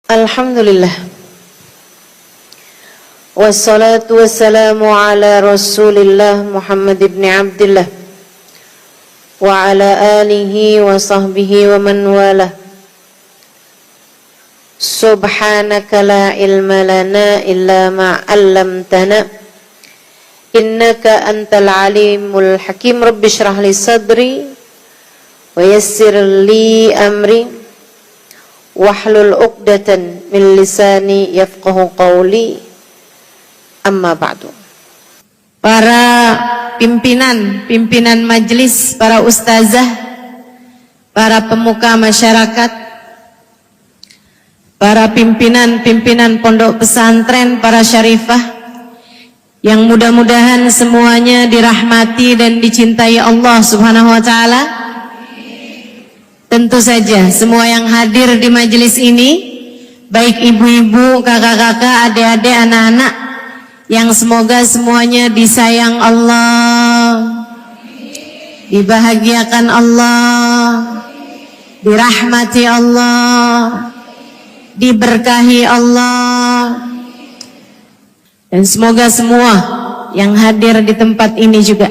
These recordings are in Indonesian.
Alhamdulillah. Wassalatu wassalamu ala Rasulillah Muhammad ibn Abdillah wa ala alihi wa sahbihi wa man walah. Subhanaka la ilma lana illa ma 'allamtana innaka antal alimul hakim. Rabbi shrah li sadri wa yassir li amri wahlul 'uqdatan min lisani yafqahu qawli. Amma ba'du. Para pimpinan majelis, para ustazah, para pemuka masyarakat, para pimpinan pondok pesantren, para syarifah yang mudah-mudahan semuanya dirahmati dan dicintai Allah Subhanahu wa taala. Tentu saja semua yang hadir di majelis ini, baik ibu-ibu, kakak-kakak, adik-adik, anak-anak, yang semoga semuanya disayang Allah, dibahagiakan Allah, dirahmati Allah, diberkahi Allah. Dan semoga semua yang hadir di tempat ini juga,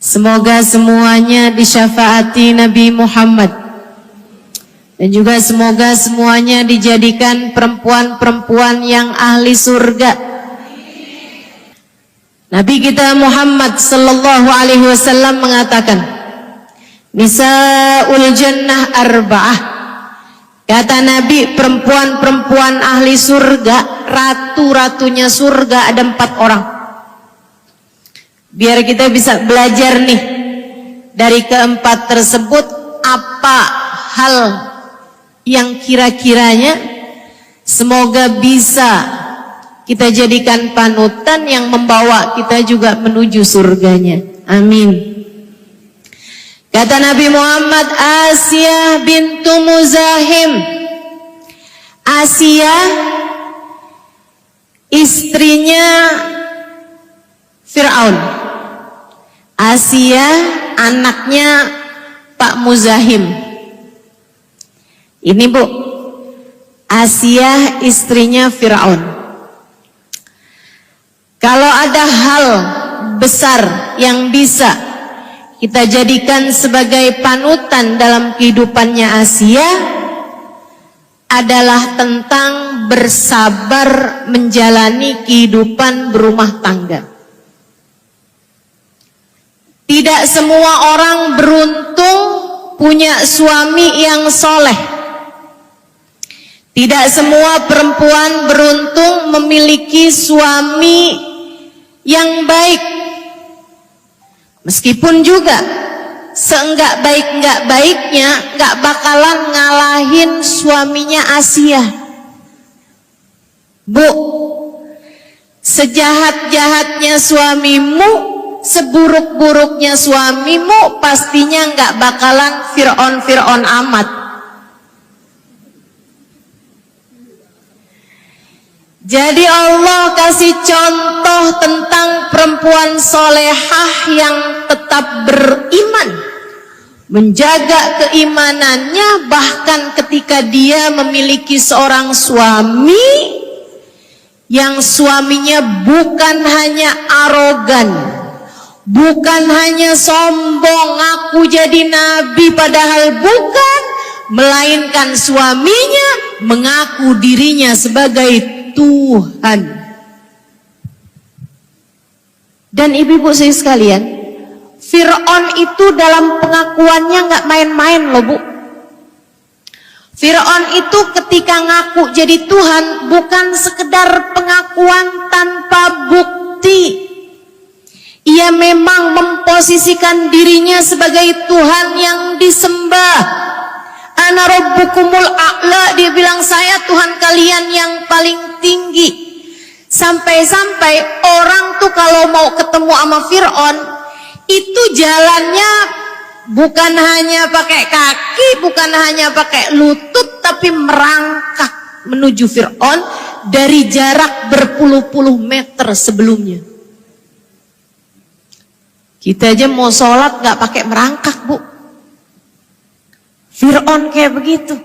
semoga semuanya disyafaati Nabi Muhammad. Dan juga semoga semuanya dijadikan perempuan-perempuan yang ahli surga. Nabi kita Muhammad sallallahu alaihi wasallam mengatakan, Nisaul jannah arba'ah. Kata Nabi, perempuan-perempuan ahli surga, ratu-ratunya surga ada 4 orang. Biar kita bisa belajar nih dari keempat tersebut, apa hal yang kira-kiranya semoga bisa kita jadikan panutan yang membawa kita juga menuju surganya. Amin. Kata Nabi Muhammad, Asiyah bintu Muzahim. Asiyah istrinya Fir'aun. Asiyah anaknya Pak Muzahim. Ini Bu, Asiyah istrinya Fir'aun. Kalau ada hal besar yang bisa kita jadikan sebagai panutan dalam kehidupannya Asiyah, adalah tentang bersabar menjalani kehidupan berumah tangga. Tidak semua orang beruntung punya suami yang soleh. Tidak semua perempuan beruntung memiliki suami yang baik. Meskipun juga seenggak baiknya nggak bakalan ngalahin suaminya Asiyah. Bu, sejahat-jahatnya suamimu, seburuk-buruknya suamimu, pastinya nggak bakalan Fir'aun amat. Jadi Allah kasih contoh tentang perempuan solehah yang tetap beriman, menjaga keimanannya bahkan ketika dia memiliki seorang suami yang suaminya bukan hanya arogan, bukan hanya sombong, aku jadi nabi padahal bukan, melainkan suaminya mengaku dirinya sebagai Tuhan. Dan ibu-ibu saya sekalian, Fir'aun itu dalam pengakuannya nggak main-main loh Bu. Fir'aun itu ketika ngaku jadi Tuhan bukan sekedar pengakuan tanpa bukti. Ia memang memposisikan dirinya sebagai Tuhan yang disembah. Ana rabbukumul a'la, dia bilang saya Tuhan kalian yang paling tinggi. Sampai-sampai orang tuh kalau mau ketemu sama Fir'aun itu jalannya bukan hanya pakai kaki, bukan hanya pakai lutut, tapi merangkak menuju Fir'aun dari jarak berpuluh-puluh meter sebelumnya. Kita aja mau sholat gak pakai merangkak Bu. Fir'aun kayak begitu.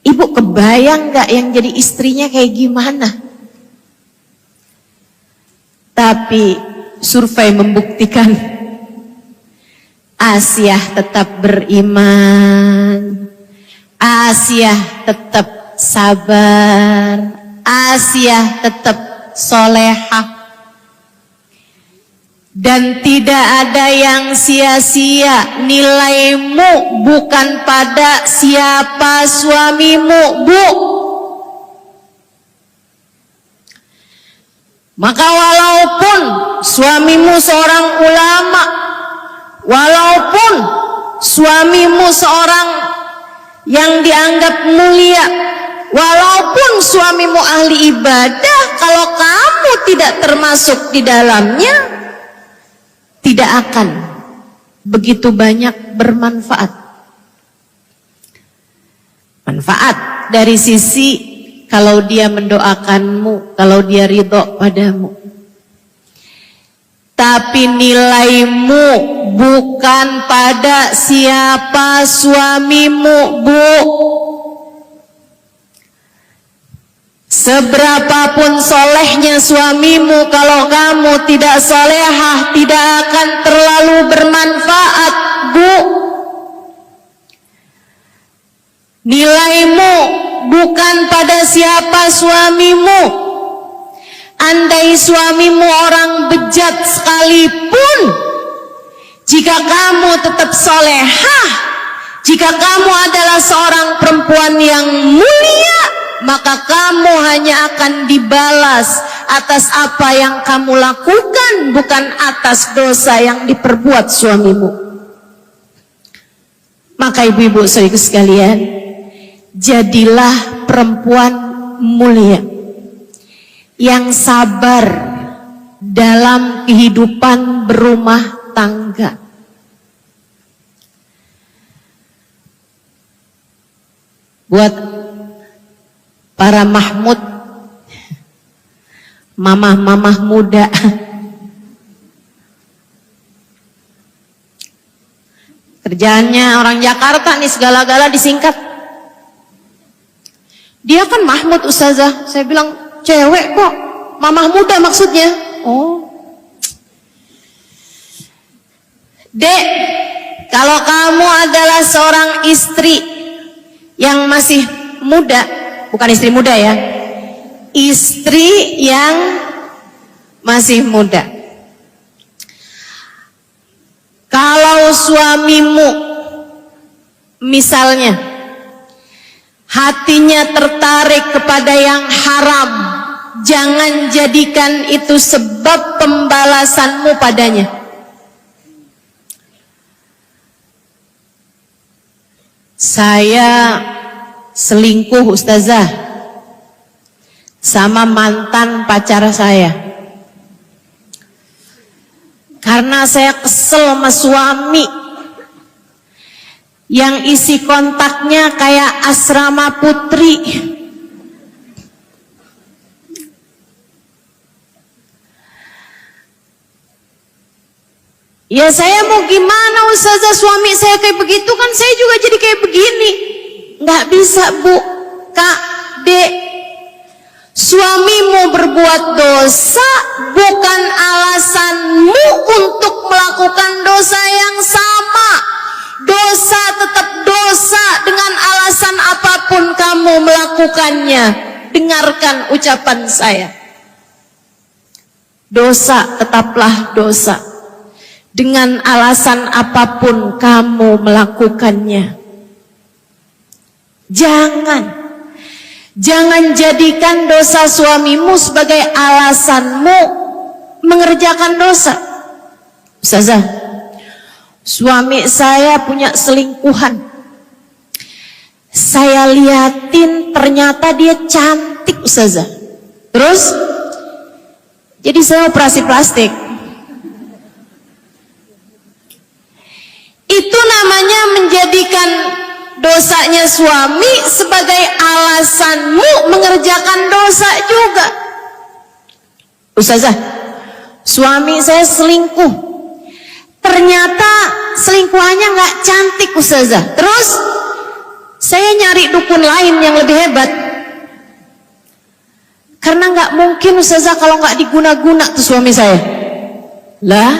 Ibu kebayang gak yang jadi istrinya kayak gimana? Tapi survei membuktikan Asiah tetap beriman, Asiah tetap sabar, Asiah tetap solehah. Dan tidak ada yang sia-sia. Nilaimu bukan pada siapa suamimu, Bu. Maka walaupun suamimu seorang ulama, walaupun suamimu seorang yang dianggap mulia, walaupun suamimu ahli ibadah, kalau kamu tidak termasuk di dalamnya, tidak akan begitu banyak bermanfaat. Manfaat dari sisi kalau dia mendoakanmu, kalau dia ridho padamu. Tapi nilaimu bukan pada siapa suamimu, Bu. Seberapapun solehnya suamimu, kalau kamu tidak solehah, tidak akan terlalu bermanfaat, Bu. Nilaimu bukan pada siapa suamimu. Andai suamimu orang bejat sekalipun, jika kamu tetap solehah, jika kamu adalah seorang perempuan yang mulia, maka kamu hanya akan dibalas atas apa yang kamu lakukan, bukan atas dosa yang diperbuat suamimu. Maka ibu-ibu saudaraku sekalian, jadilah perempuan mulia yang sabar dalam kehidupan berumah tangga. Buat para Mahmud, mamah-mamah muda, kerjaannya orang Jakarta nih, segala-gala disingkat. Dia kan Mahmud, Ustazah. Saya bilang, cewek kok, mamah muda maksudnya. Oh, Dek, kalau kamu adalah seorang istri yang masih muda, bukan istri muda ya, istri yang masih muda. Kalau suamimu misalnya hatinya tertarik kepada yang haram, jangan jadikan itu sebab pembalasanmu padanya. Saya selingkuh, Ustazah, sama mantan pacar saya. Karena saya kesel sama suami yang isi kontaknya kayak asrama putri. Ya saya mau gimana, Ustazah, suami saya kayak begitu kan saya juga jadi kayak begini. Nggak bisa, Bu, Kak, Dek. Suamimu berbuat dosa bukan alasanmu untuk melakukan dosa yang sama. Dosa tetap dosa dengan alasan apapun kamu melakukannya. Dengarkan ucapan saya. Dosa tetaplah dosa dengan alasan apapun kamu melakukannya. Jangan jadikan dosa suamimu sebagai alasanmu mengerjakan dosa. Ustazah, suami saya punya selingkuhan. Saya liatin ternyata dia cantik, Ustazah. Terus jadi saya operasi plastik. Itu namanya menjadikan dosanya suami sebagai alasanmu mengerjakan dosa juga. Ustazah, suami saya selingkuh. Ternyata selingkuhannya nggak cantik, Ustazah. Terus Saya nyari dukun lain yang lebih hebat. Karena nggak mungkin Ustazah kalau nggak diguna-guna tuh suami saya. Lah,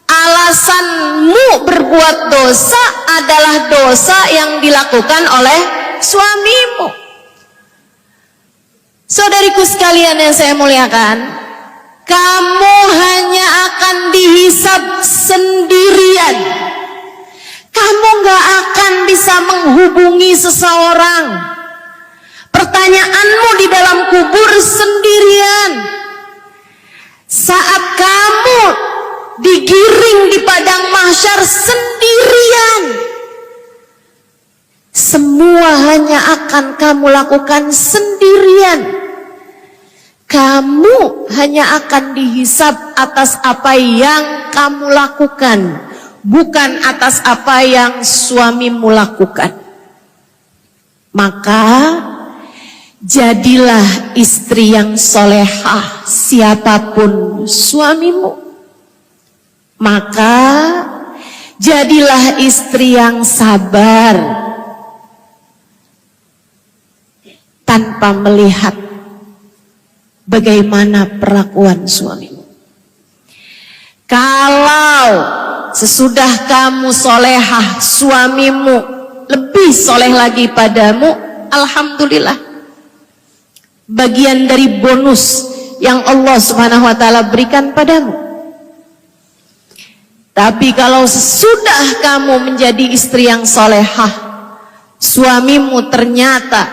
alasanmu berbuat dosa adalah dosa yang dilakukan oleh suamimu. Saudariku sekalian yang saya muliakan, kamu hanya akan dihisab sendirian. Kamu nggak akan bisa menghubungi seseorang. Pertanyaanmu di dalam kubur sendirian. Saat kamu digiring di padang mahsyar sendirian. Semua hanya akan kamu lakukan sendirian. Kamu hanya akan dihisab atas apa yang kamu lakukan, bukan atas apa yang suamimu lakukan. Maka jadilah istri yang solehah siapapun suamimu. Maka jadilah istri yang sabar tanpa melihat bagaimana perlakuan suamimu. Kalau sesudah kamu solehah, suamimu lebih soleh lagi padamu, alhamdulillah. Bagian dari bonus yang Allah Subhanahu wa ta'ala berikan padamu. Tapi kalau sesudah kamu menjadi istri yang solehah, suamimu ternyata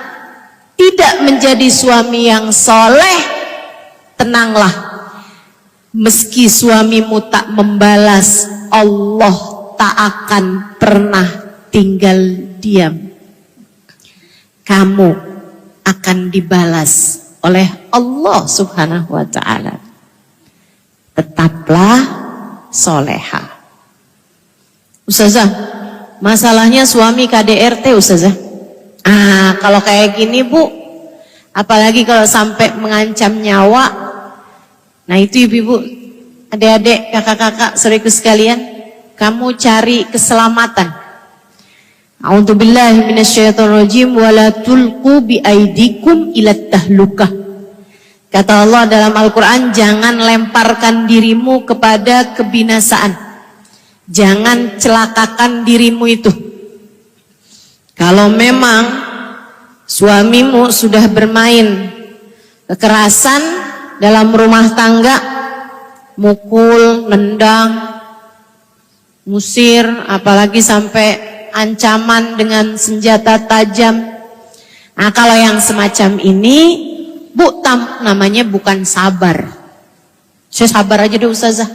tidak menjadi suami yang soleh, tenanglah. Meski suamimu tak membalas, Allah tak akan pernah tinggal diam. Kamu akan dibalas oleh Allah Subhanahu wa ta'ala. Tetaplah soleha. Ustazah, masalahnya suami KDRT Ustazah. Kalau kayak gini Bu, apalagi kalau sampai mengancam nyawa. Nah itu ibu-ibu, adik-adik, kakak-kakak, saudaraku sekalian, kamu cari keselamatan. A'udzubillahi minasyaitonirrajim wa la tulqu biaidikum ila tahlukah. Kata Allah dalam Al-Quran, jangan lemparkan dirimu kepada kebinasaan. Jangan celakakan dirimu itu. Kalau memang suamimu sudah bermain kekerasan dalam rumah tangga, mukul, nendang, musir, apalagi sampai ancaman dengan senjata tajam. Nah kalau yang semacam ini, Bu, namanya bukan sabar. Saya sabar aja deh Ustazah.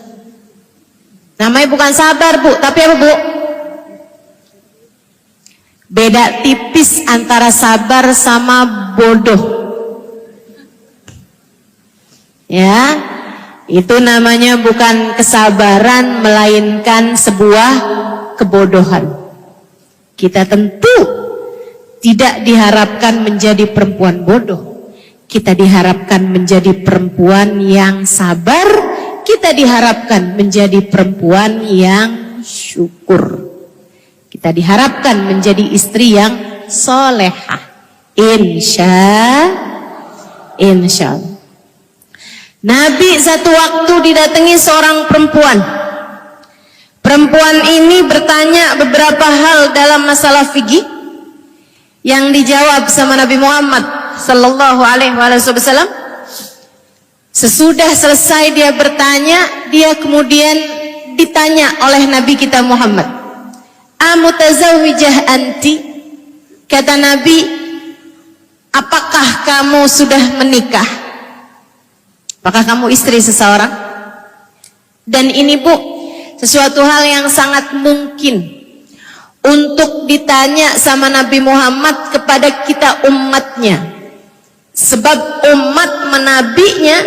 Namanya bukan sabar Bu, tapi apa Bu? Beda tipis antara sabar sama bodoh. Ya, itu namanya bukan kesabaran, melainkan sebuah kebodohan. Kita tentu tidak diharapkan menjadi perempuan bodoh. Kita diharapkan menjadi perempuan yang sabar. Kita diharapkan menjadi perempuan yang syukur. Kita diharapkan menjadi istri yang solehah. Insya Allah. Nabi satu waktu didatangi seorang perempuan. Perempuan ini bertanya beberapa hal dalam masalah fikih yang dijawab sama Nabi Muhammad sallallahu alaihi wasallam. Sesudah selesai dia bertanya, dia kemudian ditanya oleh Nabi kita Muhammad, "Amutazawwijah anti?" Kata Nabi, "Apakah kamu sudah menikah? Apakah kamu istri seseorang?" Dan ini Bu, sesuatu hal yang sangat mungkin untuk ditanya sama Nabi Muhammad kepada kita umatnya. Sebab umat menabinya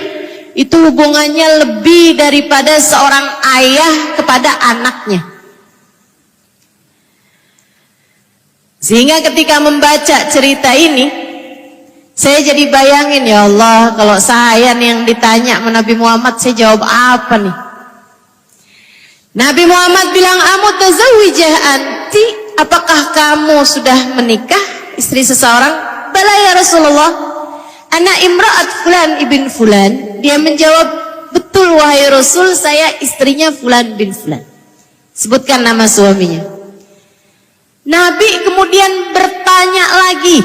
itu hubungannya lebih daripada seorang ayah kepada anaknya. Sehingga ketika membaca cerita ini, saya jadi bayangin, ya Allah, kalau saya yang ditanya sama Nabi Muhammad, saya jawab apa nih? Nabi Muhammad bilang, "Amutazawwijah anti?" apakah kamu sudah menikah, istri seseorang? Bala ya Rasulullah, ana imra'at fulan ibn fulan. Dia menjawab, betul wahai Rasul, saya istrinya fulan bin fulan. Sebutkan nama suaminya. Nabi kemudian bertanya lagi.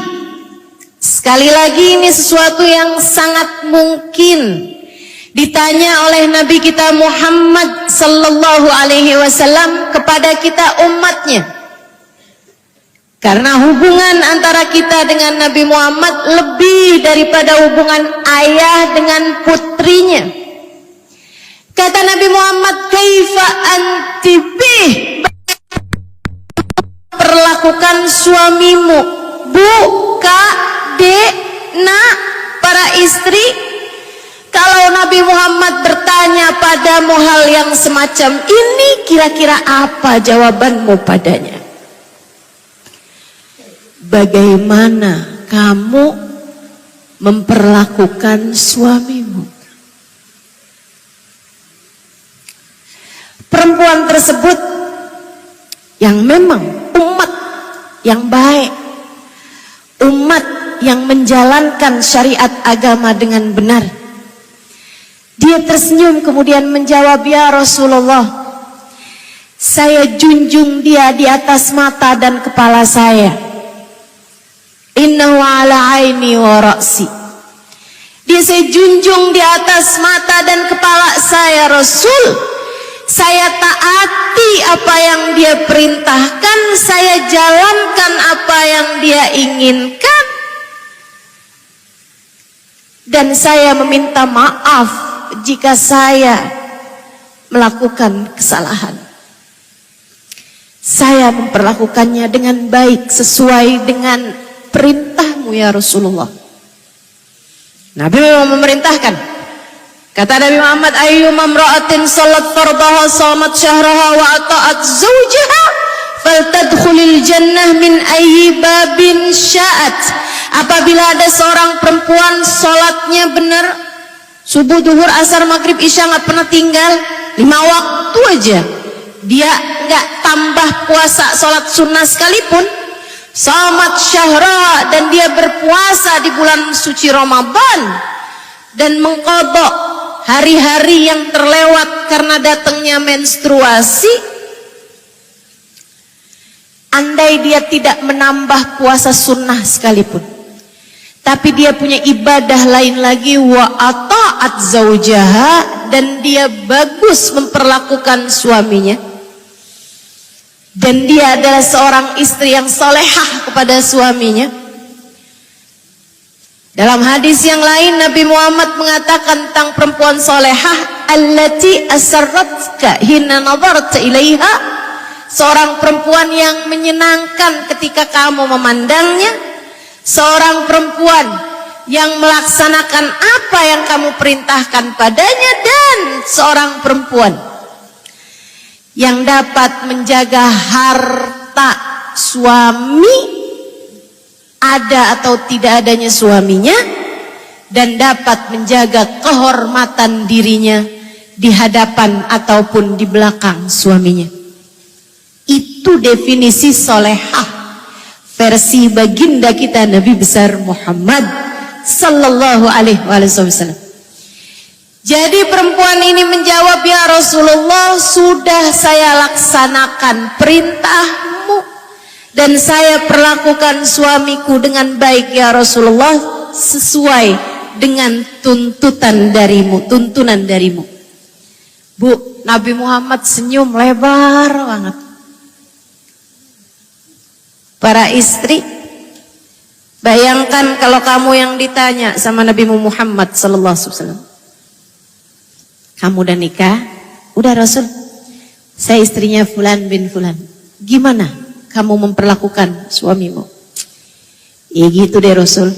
Sekali lagi ini sesuatu yang sangat mungkin ditanya oleh Nabi kita Muhammad sallallahu alaihi wasallam kepada kita umatnya. Karena hubungan antara kita dengan Nabi Muhammad lebih daripada hubungan ayah dengan putrinya. Kata Nabi Muhammad, kaifa anti bih, perlakukan suamimu? Bu, kak, dek, nak, para istri. Kalau Nabi Muhammad bertanya padamu hal yang semacam ini, kira-kira apa jawabanmu padanya? Bagaimana kamu memperlakukan suamimu? Perempuan tersebut yang memang umat yang baik, umat yang menjalankan syariat agama dengan benar, dia tersenyum kemudian menjawab, ya Rasulullah, saya junjung dia di atas mata dan kepala saya. Innahu ala aini wa ra'si. Dia saya junjung di atas mata dan kepala saya, Rasul. Saya taati apa yang dia perintahkan, saya jalankan apa yang dia inginkan, dan saya meminta maaf jika saya melakukan kesalahan. Saya memperlakukannya dengan baik sesuai dengan perintahmu ya Rasulullah. Nabi memang memerintahkan. Kata Nabi Muhammad, ayyuma imra'atin salat fardaha shamat syahraha wa ata'at zawjaha faltadkhulil jannah min ayyi babin sya'at. Apabila ada seorang perempuan salatnya benar, subuh, duhur, asar, maghrib, isya, nggak pernah tinggal, 5 waktu aja, dia nggak tambah puasa salat sunnah sekalipun, shamat syahra, dan dia berpuasa di bulan suci Ramadan dan mengqadha hari-hari yang terlewat karena datangnya menstruasi. Andai dia tidak menambah puasa sunnah sekalipun, tapi dia punya ibadah lain lagi, wa ata'at zaujaha, dan dia bagus memperlakukan suaminya, dan dia adalah seorang istri yang solehah kepada suaminya. Dalam hadis yang lain Nabi Muhammad mengatakan tentang perempuan solehah, allati asarratka hina nadarta ilaiha, seorang perempuan yang menyenangkan ketika kamu memandangnya, seorang perempuan yang melaksanakan apa yang kamu perintahkan padanya, dan seorang perempuan yang dapat menjaga harta suami, ada atau tidak adanya suaminya, dan dapat menjaga kehormatan dirinya di hadapan ataupun di belakang suaminya. Itu definisi solehah versi baginda kita Nabi besar Muhammad sallallahu alaihi wasallam. Jadi perempuan ini menjawab, ya Rasulullah, sudah saya laksanakan perintahmu dan saya perlakukan suamiku dengan baik ya Rasulullah, sesuai dengan tuntunan darimu. Bu, Nabi Muhammad senyum lebar banget. Para istri, bayangkan kalau kamu yang ditanya sama Nabi Muhammad sallallahu alaihi wasallam, kamu udah nikah? Udah Rasul, saya istrinya Fulan bin Fulan. Gimana kamu memperlakukan suamimu? Ya gitu deh Rasul.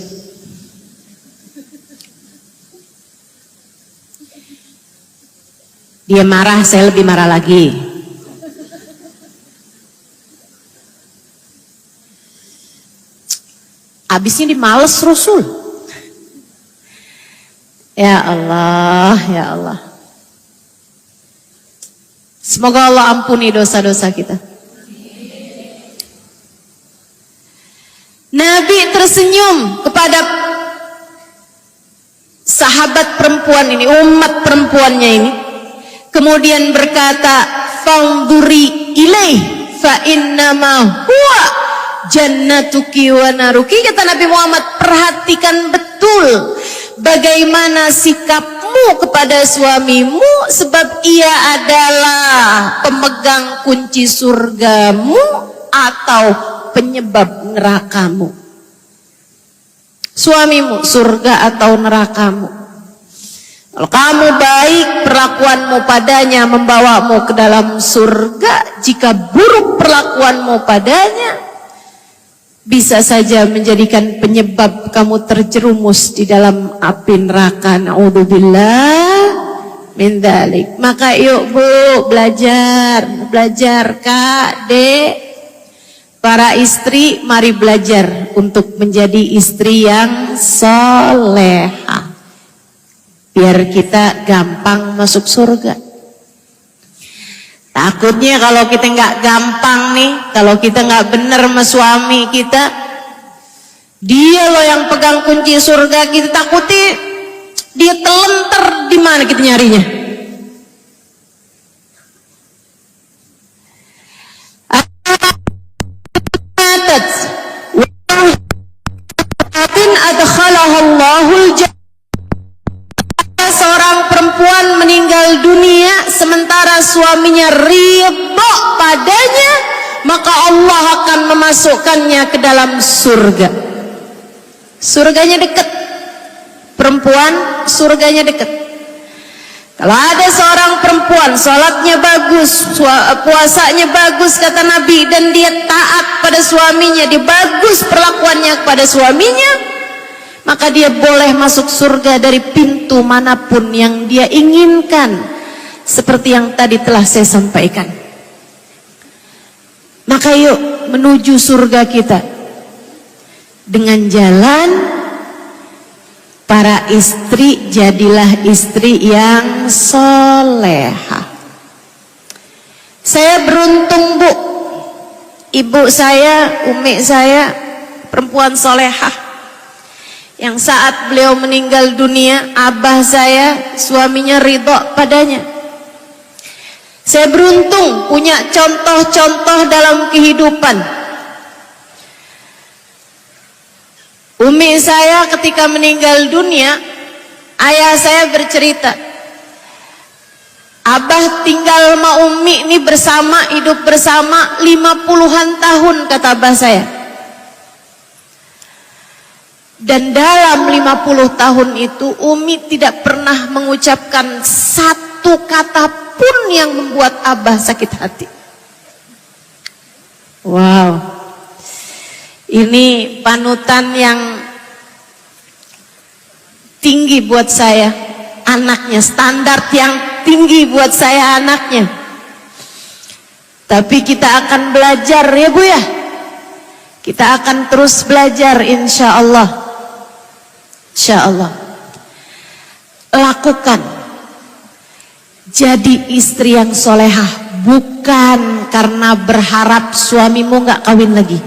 Dia marah, saya lebih marah lagi. Abisnya dimales Rasul. Ya Allah, ya Allah. Semoga Allah ampuni dosa-dosa kita. Nabi tersenyum kepada sahabat perempuan ini, umat perempuannya ini. Kemudian berkata, "Fanduri ilaih fa innama huwa jannatuki wa naruki." Kata Nabi Muhammad, perhatikan betul bagaimana sikapmu kepada suamimu, sebab ia adalah pemegang kunci surgamu atau penyebab nerakamu. Suamimu surga atau nerakamu. Kalau kamu baik, perlakuanmu padanya membawamu ke dalam surga. Jika buruk perlakuanmu padanya, bisa saja menjadikan penyebab kamu terjerumus di dalam api neraka. Na'udzubillah min dzalik. Maka yuk Bu, belajar Kak, Dek. Para istri, mari belajar untuk menjadi istri yang solehah. Biar kita gampang masuk surga. Takutnya kalau kita nggak gampang nih, kalau kita nggak bener sama suami kita, dia loh yang pegang kunci surga, kita takuti dia telenter. Di mana kita nyarinya? Seorang perempuan meninggal dunia sementara suaminya ridho padanya, maka Allah akan memasukkannya ke dalam surga. Surganya dekat. Perempuan surganya dekat. Kalau ada seorang perempuan salatnya bagus, puasanya bagus kata Nabi, dan dia taat pada suaminya, dia bagus perlakuannya kepada suaminya, maka dia boleh masuk surga dari pintu manapun yang dia inginkan, seperti yang tadi telah saya sampaikan. Maka yuk menuju surga kita dengan jalan para istri, jadilah istri yang solehah. Saya beruntung Bu, ibu saya, umi saya perempuan solehah, yang saat beliau meninggal dunia, abah saya suaminya ridho padanya. Saya beruntung punya contoh-contoh dalam kehidupan. Umi saya ketika meninggal dunia, ayah saya bercerita, abah tinggal sama umi ini bersama, hidup bersama 50-an tahun kata abah saya. Dan dalam 50 tahun itu umi tidak pernah mengucapkan satu kata pun yang membuat abah sakit hati. Wow. Ini panutan yang tinggi buat saya, anaknya, standar yang tinggi buat saya anaknya. Tapi kita akan belajar ya Bu ya. Kita akan terus belajar insya Allah. Insya Allah. Lakukan. Jadi istri yang solehah, bukan karena berharap suamimu nggak kawin lagi.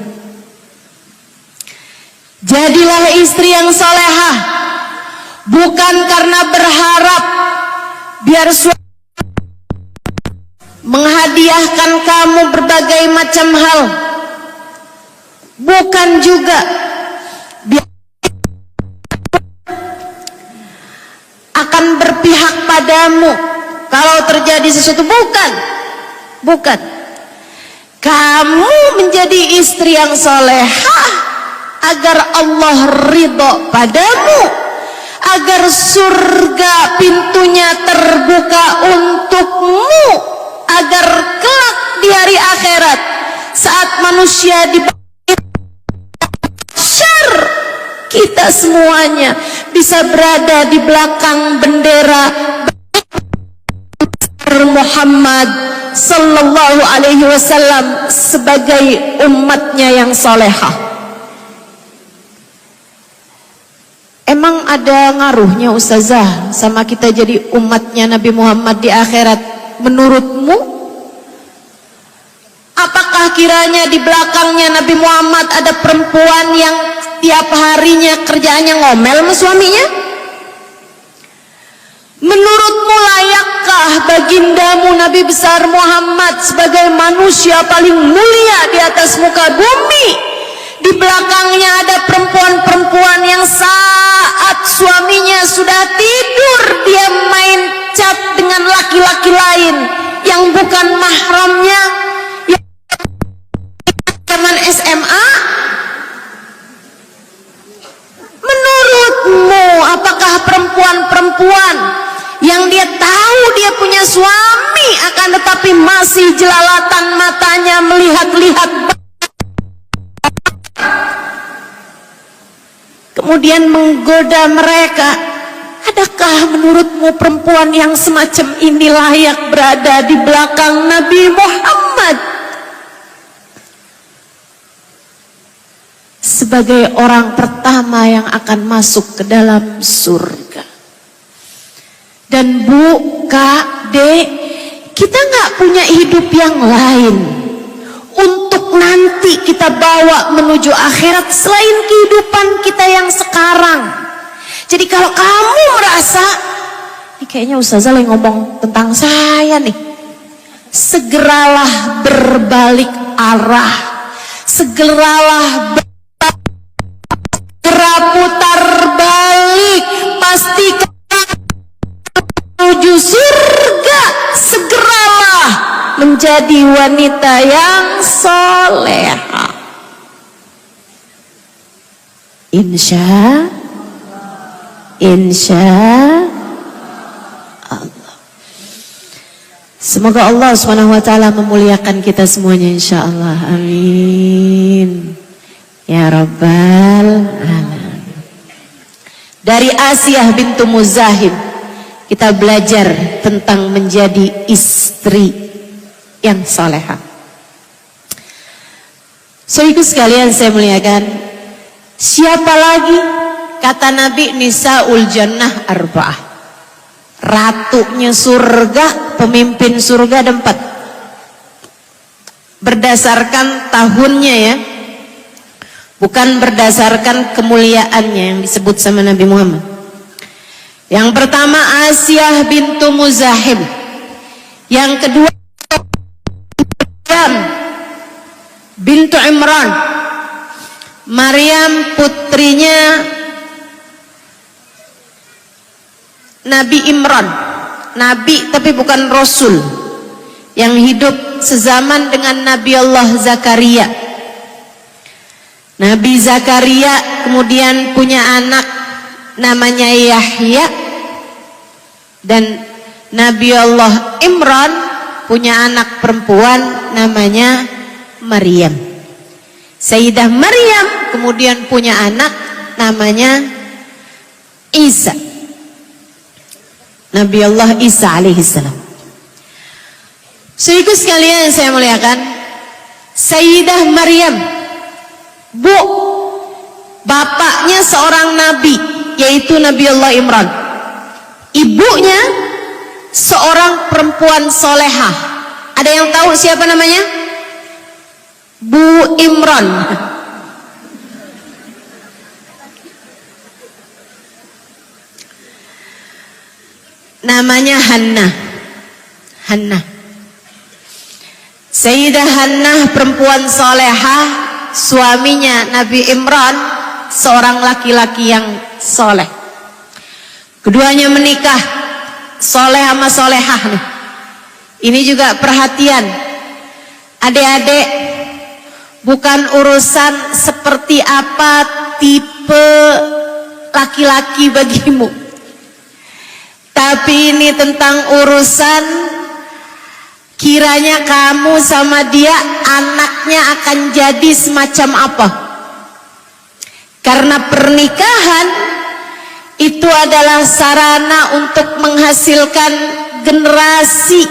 Jadilah istri yang solehah, bukan karena berharap biar suami menghadiahkan kamu berbagai macam hal, bukan juga biar akan berpihak padamu kalau terjadi sesuatu, bukan. Kamu menjadi istri yang solehah agar Allah ridho padamu, agar surga pintunya terbuka untukmu, agar kelak di hari akhirat saat manusia dibangkitkan, kita semuanya bisa berada di belakang bendera Muhammad sallallahu alaihi wasallam sebagai umatnya yang solehah. Emang ada ngaruhnya Ustazah sama kita jadi umatnya Nabi Muhammad di akhirat menurutmu? Apakah kiranya di belakangnya Nabi Muhammad ada perempuan yang tiap harinya kerjaannya ngomel sama suaminya? Menurutmu layakkah bagindamu Nabi besar Muhammad sebagai manusia paling mulia di atas muka bumi, di belakangnya ada perempuan-perempuan yang saat suaminya sudah tidur dia main cat dengan laki-laki lain yang bukan mahramnya, yang zaman SMA? Menurutmu apakah perempuan-perempuan yang dia tahu dia punya suami akan tetapi masih jelalatan matanya melihat-lihat kemudian menggoda mereka, adakah menurutmu perempuan yang semacam ini layak berada di belakang Nabi Muhammad sebagai orang pertama yang akan masuk ke dalam surga? Dan Bu, Kak, Dek, kita nggak punya hidup yang lain untuk nanti kita bawa menuju akhirat selain kehidupan kita yang sekarang. Jadi kalau kamu merasa, ini kayaknya Ustazah lagi ngomong tentang saya nih, segeralah berbalik arah, segeralah segera putar balik, pastikan menuju surga, segeralah menjadi wanita yang soleha. Insya Allah. Semoga Allah SWT memuliakan kita semuanya, insya Allah. Amin ya rabbal alamin. Dari Asiyah bintu Muzahim kita belajar tentang menjadi istri yang salehah. Saudaraku sekalian saya muliakan, siapa lagi? Kata Nabi, nisaul jannah arba'ah. Ratunya surga, pemimpin surga ada 4. Berdasarkan tahunnya ya, bukan berdasarkan kemuliaannya yang disebut sama Nabi Muhammad. Yang pertama Asiyah bintu Muzahim. Yang kedua Maryam bintu Imran. Maryam putrinya Nabi Imran. Nabi tapi bukan Rasul, yang hidup sezaman dengan Nabi Allah Zakaria. Nabi Zakaria kemudian punya anak namanya Yahya, dan Nabi Allah Imran punya anak perempuan namanya Maryam. Sayyidah Maryam kemudian punya anak namanya Isa, Nabi Allah Isa alaihissalam. Saudaraku sekalian saya muliakan, Sayyidah Maryam, Bu, bapaknya seorang nabi yaitu Nabi Allah Imran, ibunya seorang perempuan solehah. Ada yang tahu siapa namanya? Bu Imran. Namanya Hannah. Hannah. Sayyidah Hannah perempuan solehah, suaminya Nabi Imran seorang laki-laki yang soleh. Keduanya menikah, soleh sama solehah nih. Ini juga perhatian, adik-adik, bukan urusan seperti apa tipe laki-laki bagimu, tapi ini tentang urusan kiranya kamu sama dia anaknya akan jadi semacam apa. Karena pernikahan itu adalah sarana untuk menghasilkan generasi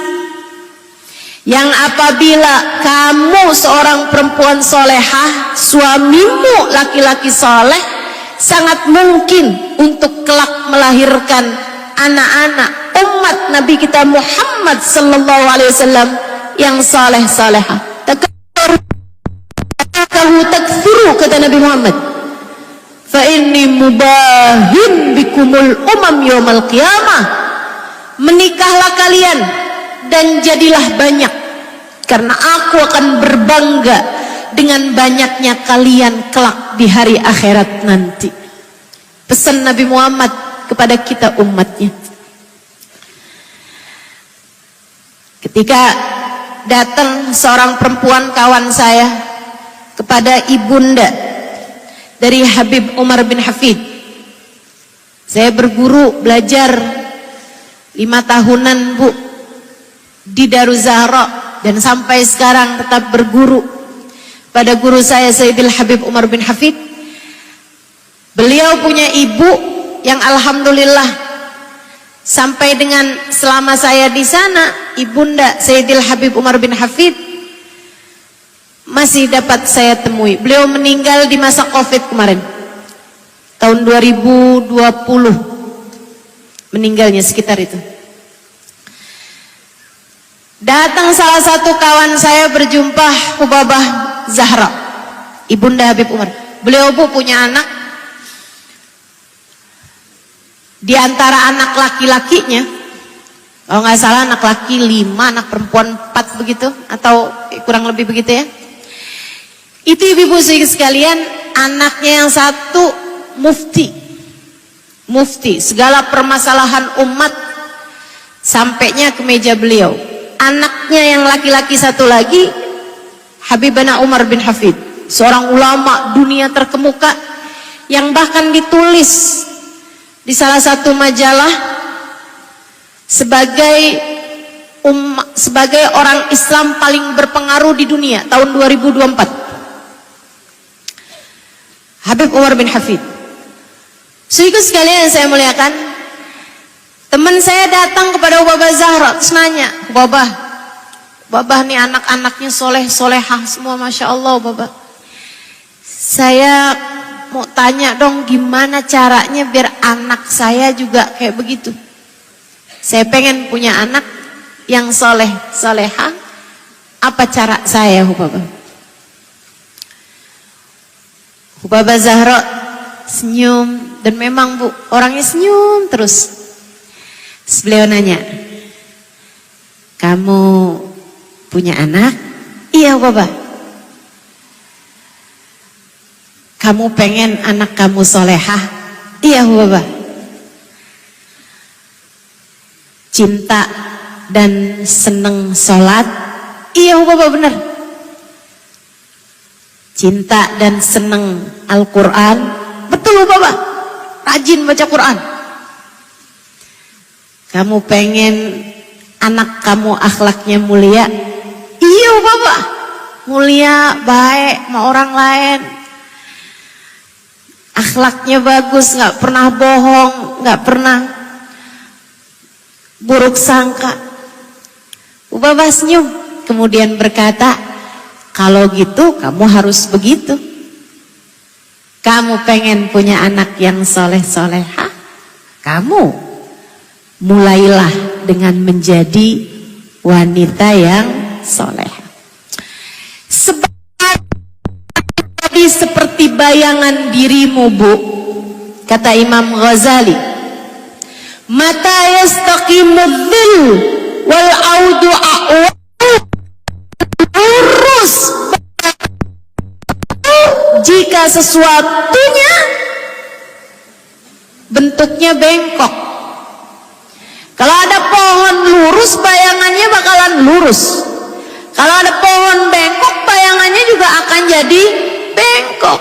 yang apabila kamu seorang perempuan solehah, suamimu laki-laki soleh, sangat mungkin untuk kelak melahirkan anak-anak umat Nabi kita Muhammad sallallahu alaihi wasallam yang saleh-salehah. kata Nabi Muhammad, fa inni mubahin bikumul umam yaumal qiyamah. Menikahlah kalian dan jadilah banyak, karena aku akan berbangga dengan banyaknya kalian kelak di hari akhirat nanti. Pesan Nabi Muhammad kepada kita umatnya. Ketika datang seorang perempuan kawan saya kepada ibunda dari Habib Umar bin Hafid. Saya berguru belajar 5 tahunan, Bu, di Daruz Zahra, dan sampai sekarang tetap berguru pada guru saya Sayyidil Habib Umar bin Hafid. Beliau punya ibu yang alhamdulillah sampai dengan selama saya di sana, ibunda Sayyidil Habib Umar bin Hafid masih dapat saya temui. Beliau meninggal di masa Covid kemarin, tahun 2020 meninggalnya, sekitar itu. Datang salah satu kawan saya berjumpa Hubabah Zahra, ibunda Habib Umar. Beliau, Bu, punya anak. Di antara anak laki-lakinya, kalau nggak salah anak laki 5, anak perempuan 4 begitu, atau kurang lebih begitu ya. Itu ibu-ibu sekalian, anaknya yang satu mufti segala permasalahan umat sampainya ke meja beliau. Anaknya yang laki-laki satu lagi Habibana Umar bin Hafid, seorang ulama dunia terkemuka yang bahkan ditulis di salah satu majalah sebagai orang Islam paling berpengaruh di dunia tahun 2024. Habib Umar bin Hafid. Saudara sekalian yang saya muliakan, teman saya datang kepada Hubabah Zahra, terus nanya, Hubabah nih anak-anaknya soleh-solehah semua, Masya Allah, Hubabah. Saya mau tanya dong, gimana caranya biar anak saya juga kayak begitu. Saya pengen punya anak yang soleh-solehah. Apa cara saya, Hubabah? Hubabah Zahra senyum, dan memang, Bu, orangnya senyum terus. Terus beliau nanya, kamu punya anak? Iya, Hubabah. Kamu pengen anak kamu solehah? Iya, Hubabah. Cinta dan seneng sholat? Iya, Hubabah, benar. Cinta dan seneng Al-Quran? Betul, Hubabah. Rajin baca Quran. Kamu pengen anak kamu akhlaknya mulia? Iya, Hubabah. Mulia, baik sama orang lain, akhlaknya bagus, nggak pernah bohong, nggak pernah buruk sangka. Hubabah senyum, kemudian berkata, kalau gitu kamu harus begitu. Kamu pengen punya anak yang soleh-solehah, kamu mulailah dengan menjadi wanita yang solehah. Seperti bayangan dirimu, Bu, kata Imam Ghazali, mata yastaqimu dhil wal audu lurus jika sesuatunya bentuknya bengkok. Kalau ada pohon lurus, bayangannya bakalan lurus. Kalau ada pohon bengkok, bayangannya juga akan jadi bengkok.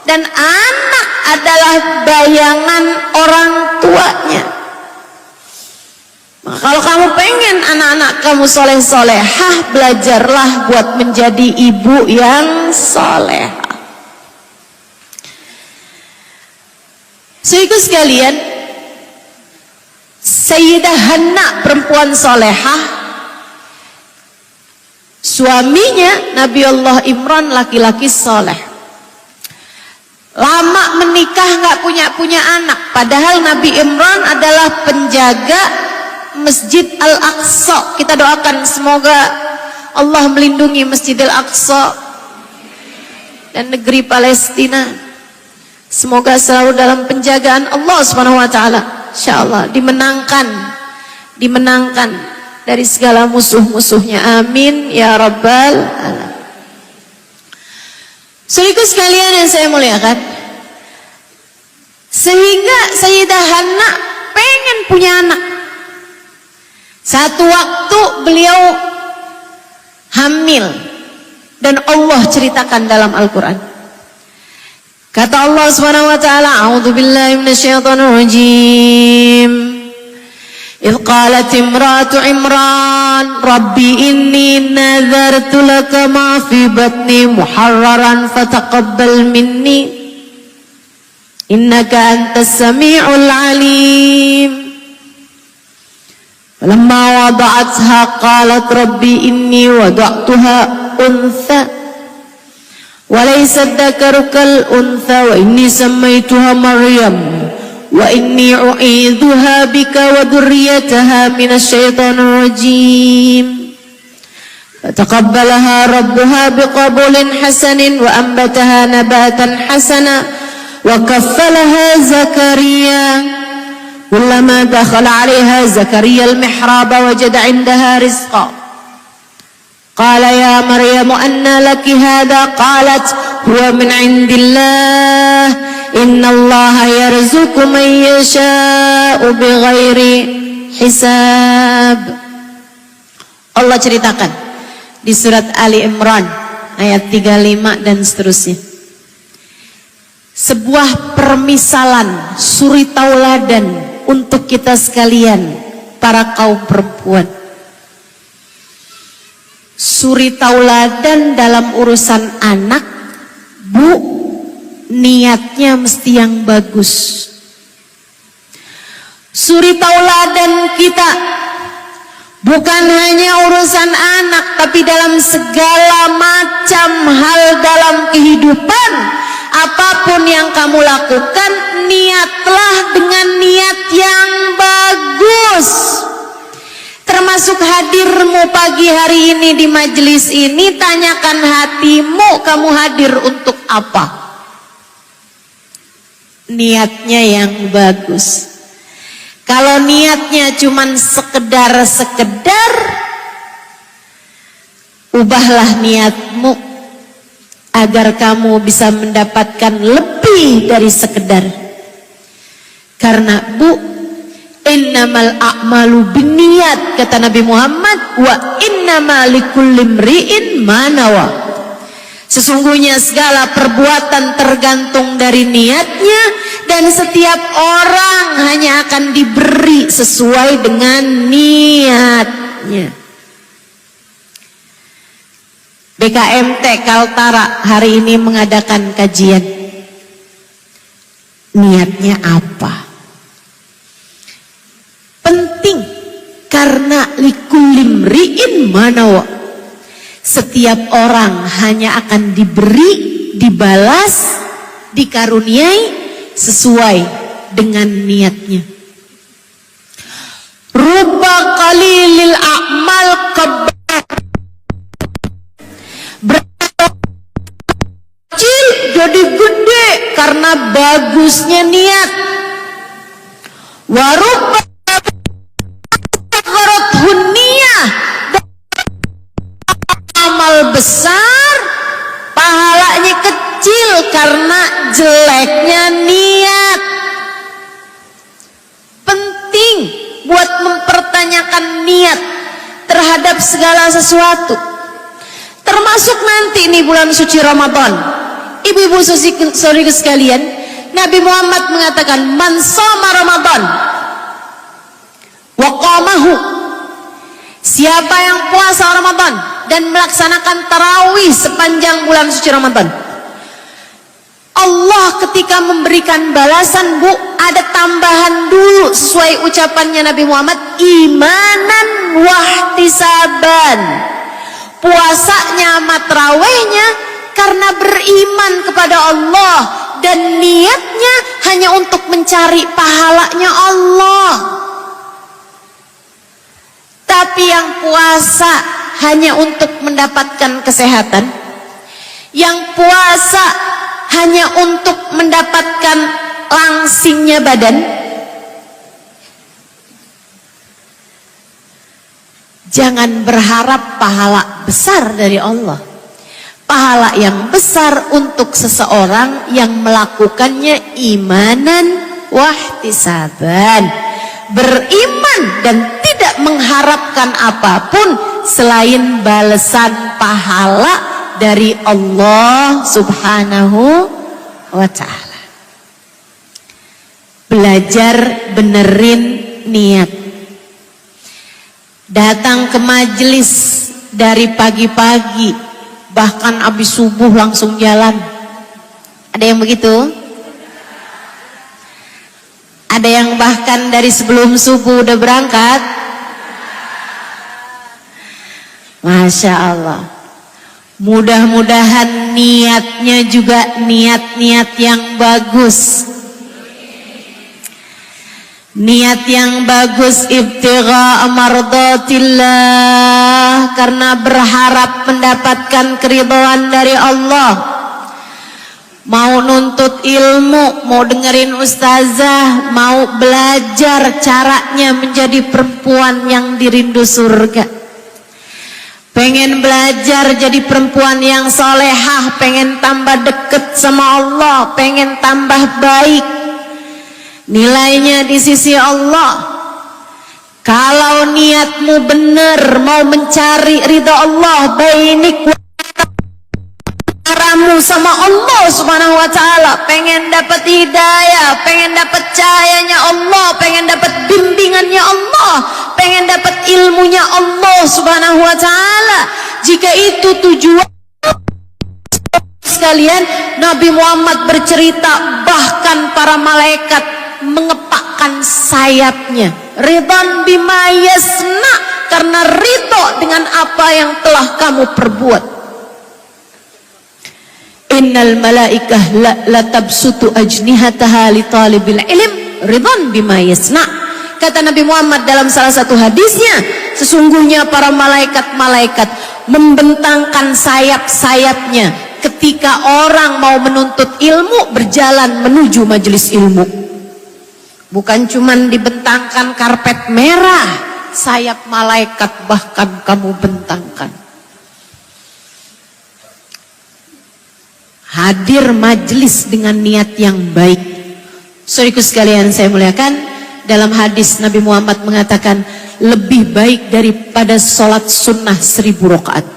Dan anak adalah bayangan orang tuanya. Maka kalau kamu pengen anak-anak kamu soleh-solehah, belajarlah buat menjadi ibu yang solehah. Saudara sekalian, Sayyidah Hanna perempuan solehah, suaminya Nabi Allah Imran laki-laki soleh. Lama menikah nggak punya anak, padahal Nabi Imran adalah penjaga Masjid Al-Aqsa. Kita doakan semoga Allah melindungi Masjid Al-Aqsa dan negeri Palestina. Semoga selalu dalam penjagaan Allah Subhanahu wa taala. Insyaallah dimenangkan dari segala musuh-musuhnya. Amin ya rabbal alamin. Saudaraku sekalian yang saya muliakan, sehingga Sayyidah Hannah pengen punya anak. Satu waktu beliau hamil dan Allah ceritakan dalam Al-Quran. Kata Allah Subhanahu wa taala, "A'udzubillahi minasyaitonir rajim. إذ قالت امرأة عمران ربي إني نذرت لك ما في بطني محررا فتقبل مني إنك أنت السميع العليم فلما وضعتها قالت ربي إني وضعتها أنثى وليس الذكر كالأنثى وإني سميتها مريم وإني أعيذها بك وذريتها من الشيطان الرجيم فتقبلها ربها بقبول حسن وأنبتها نباتا حسنا وكفلها زكريا كلما دخل عليها زكريا المحراب وجد عندها رزقا قال يا مريم أنى لك هذا قالت هو من عند الله Inna Allah yarzuqu man yasha'u bighairi hisab. Allah ceritakan di surat Ali Imran ayat 35 dan seterusnya. Sebuah permisalan, suri tauladan untuk kita sekalian para kaum perempuan. Suri tauladan dalam urusan anak, Bu, niatnya mesti yang bagus. Suri tauladan kita bukan hanya urusan anak, tapi dalam segala macam hal dalam kehidupan. Apapun yang kamu lakukan, niatlah dengan niat yang bagus. Termasuk hadirmu pagi hari ini di majelis ini, tanyakan hatimu, kamu hadir untuk apa? Niatnya yang bagus. Kalau niatnya cuman sekedar, ubahlah niatmu agar kamu bisa mendapatkan lebih dari sekedar. Karena Bu, innamal a'malu binniyat, kata Nabi Muhammad, wa innamal likulli imri'in ma nawa. Sesungguhnya segala perbuatan tergantung dari niatnya, dan setiap orang hanya akan diberi sesuai dengan niatnya. BKMT Kaltara hari ini mengadakan kajian. Niatnya apa? Penting, karena likulli imri'in ma nawa. Setiap orang hanya akan diberi, dibalas, dikaruniai sesuai dengan niatnya. Rubba qalilil a'mal kecil jadi gede karena bagusnya niat. Warubba amal besar pahalanya kecil karena jeleknya niat. Penting buat mempertanyakan niat terhadap segala sesuatu, termasuk nanti ini bulan suci Ramadan. Ibu-ibu saudari sekalian, Nabi Muhammad mengatakan, man shoma Ramadan wa qamahu, siapa yang puasa Ramadan dan melaksanakan tarawih sepanjang bulan suci Ramadan, Allah ketika memberikan balasan, Bu, ada tambahan dulu sesuai ucapannya Nabi Muhammad, imanan wahtisaban. Puasanya sama tarawihnya karena beriman kepada Allah dan niatnya hanya untuk mencari pahalanya Allah. Tapi yang puasa hanya untuk mendapatkan kesehatan, Yang puasa hanya untuk mendapatkan langsingnya badan. Jangan berharap pahala besar dari Allah. Pahala yang besar untuk seseorang yang melakukannya imanan wahtisaban, beriman dan tidak mengharapkan apapun selain balasan pahala dari Allah Subhanahu wa ta'ala. Belajar benerin niat. Datang ke majelis dari pagi-pagi, bahkan habis subuh langsung jalan. Ada yang begitu? Ada yang bahkan dari sebelum subuh udah berangkat? Masya Allah. Mudah-mudahan niatnya juga niat-niat yang bagus. Niat yang bagus ibtigha mardatillah, karena berharap mendapatkan keridhaan dari Allah. Mau nuntut ilmu, mau dengerin ustazah, mau belajar caranya menjadi perempuan yang dirindu surga. Pengen belajar jadi perempuan yang solehah, pengen tambah deket sama Allah, pengen tambah baik nilainya di sisi Allah. Kalau niatmu benar mau mencari ridha Allah, bainik aramu sama Allah Subhanahu wa ta'ala, pengen dapat hidayah, pengen dapat cahayanya Allah, pengen dapat bimbingannya Allah, pengen dapat ilmunya Allah Subhanahu wa ta'ala. Jika itu tujuan sekalian, Nabi Muhammad bercerita bahkan para malaikat mengepakkan sayapnya, ridhan bima yasna, karena ridho dengan apa yang telah kamu perbuat. Innal malaikah la tabsutu ajnihataha li talibil ilm ridhan bima yasna. Kata Nabi Muhammad dalam salah satu hadisnya, sesungguhnya para malaikat-malaikat membentangkan sayap-sayapnya ketika orang mau menuntut ilmu, berjalan menuju majelis ilmu. Bukan cuman dibentangkan karpet merah, sayap malaikat bahkan kamu bentangkan. Hadir majelis dengan niat yang baik. Saudaraku sekalian saya muliakan, dalam hadis Nabi Muhammad mengatakan, lebih baik daripada sholat sunnah 1000 rakaat,